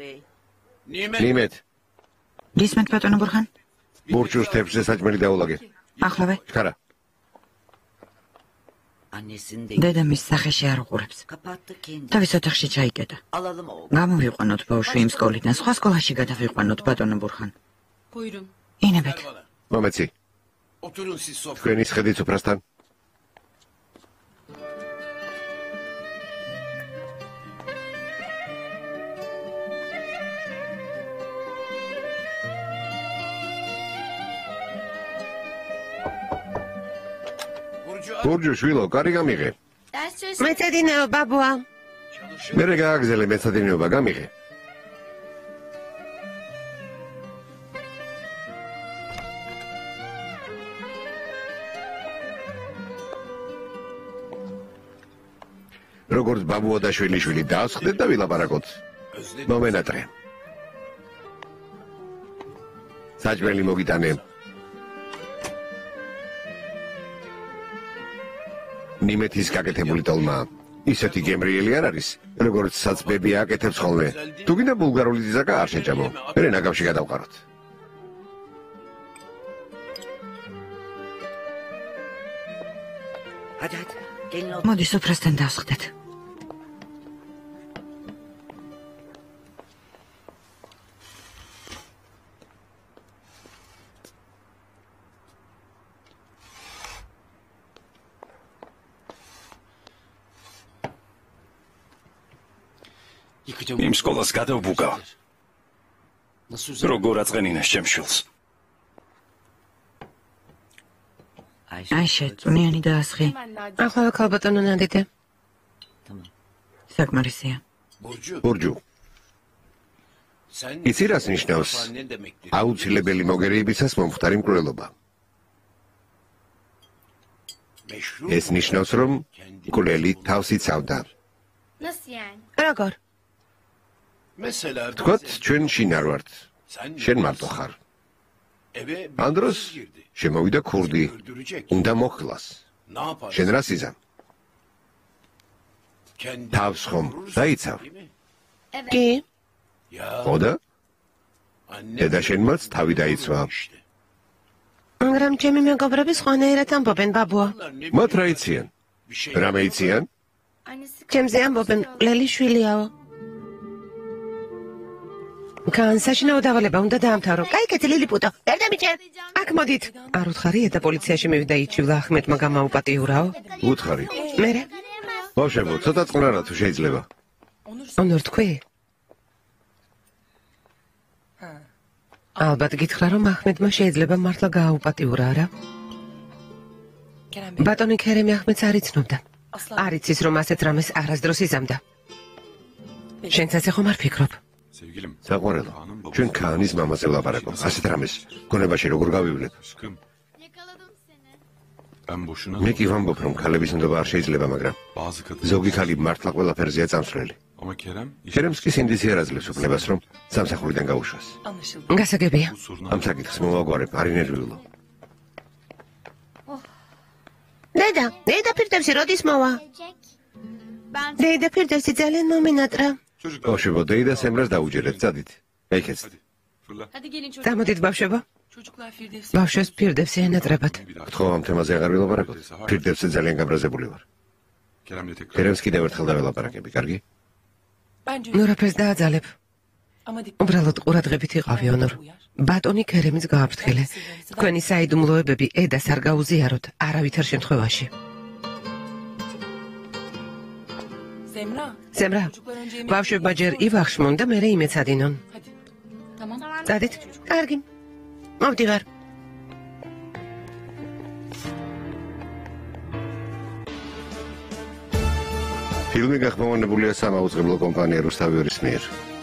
ნიმეთ. გისმენთ ბატონო ბურხან? ბურჩუს თეფშზე საჭმელი დაულაგე. ახლავე. ხარა. დედამის სახეში არ უყურებს. თავის ოთახში ჩაიკეტა. Alalım oğlum. გამოვიყვანოთ ბავშვი იმ სკოლიდან, სხვა სკოლაში გადავიყვანოთ ბატონო ბურხან. Buyurun. ინებეთ. მომეცი. თქვენი სხედით უფრასთან. ბურჯუ შვილო, კარი გამიღე. Ders çalışın. მეცადინეო ბაბუა. მე გააგზელე მეცადინეობა გამიღე. როგორც ბაბუა და შვილიშვილი დაასხდეთ და ვილაპარაკოთ. მომენატრე. საჭმელი მოგიტანე. ნიმეთის გაკეთებული ტოლმა. ისეთი გემრიელი არ არის, როგორც საცბები აკეთებს ხოლმე. თუ გინდა ბულგარული დიზაკა არ შეჭამო. მე ნაგავში გადავყაროთ. Hadi hadi. Gelin otur. მოდი სუფრასთან დავსხდეთ. იმ სკოლას გადავბუგავ. როგორ აწყენინეს ჩემ შვილს. აიშე, წუნიანი დაასხი. ახლავე ქალბატონო ნადიდე. საკმარისია. ბურჯუ. იცი რას ნიშნავს? აუცილებელი მოგერიებისას მომხდარი მკვლელობა. ეს ნიშნავს, რომ მკვლელი თავს იცავდა. Nasıl yani? როგორ? თქვათ, ჩვენ შინარ ვართ. შენ მარტო ხარ. ამ დროს შემოვიდა ქურდი. უნდა მოხლას. შენ რას იზამ? თავს ხომ დაიცავ? კი. ხოდა? დედა შენმაც თავი დაიცვა. მაგრამ ჩემი მეგობრები სხვანაირად ამბობენ ბაბუა. მათ რა იციან? რა მეიციან? Annesi ჩემზე ამბობენ მკვლელი შვილიაო. კან საშინაო დავალება უნდა დაამთავრო. კაიკეთი ლილიპუტო, ვერ დამიჭერ. აქ მოდით. არ უთხარია და პოლიციაში მივიდა იჩივლა ახმეტმა გამაუპატიურაო. უთხარი. მერე? ბავშვებო, ცოტა წყნარა თუ შეიძლება. ონორ თქვი? ალბათ გითხრა რომ ახმეტმა შეიძლება მართლა გააუპატიურა რა? ბატონი ქერემი ახმეტს არ იცნობდა. არ იცის რომ ასეთ რამეს არასდროს იზამდა. შენცაც ხომ არ ფიქრობ? საყვარელო, ჩვენ ქაანის მამაზე ვლაპარაკობ. ასეთ რამეს გონებაში როგორ გავივლებ? yakaladım seni. მე კი ვამბობ, რომ ქალების ნდობა არ შეიძლება, მაგრამ ზოგი ქალი მართლა ყველაფერზეა წამსვლელი. ქერემს კი სინდისი არ აძლევს უფლებას, რომ სამსახურიდან გაუშვას. გასაგებია. ამ საკითხს მოვაგვარებ, არ ინერვიულო. დედა პირდევსი როდის მოვა? Ben დედა პირდევსი ძალიან მომენატრა. ბავშვებო, დეიდას ემრას დაუჯერეთ, წადით. ეკეცთ. hadi gelin çocuk. დამოდით ბავშვებო. ბავშვებს პირდევსი ენატრებათ. გთხოვ ამ თემაზე აღარ ვილაპარაკოთ. პირდევსზე ძალიან გაბრაზებული ვარ. ქერემს კიდევ ერთხელ დაველაპარაკები, კარგი? ნუ რაფერს დააძალებ. უბრალოდ ყურადღებით იყავი ონორ. ბატონი ქერემიც გააფრთხილე. თქვენი საიდუმლოებები ედას არ გაუზიაროთ არავითარ შემთხვევაში. ზემრა, ბავშვებმა ჯერ ივახშმონ და მერე იმეცადინონ. დადით? კარგი. მოვდივარ. ფილმი გახმოვანებულია სამაუწყებლო კომპანია რუსთავიორის მიერ.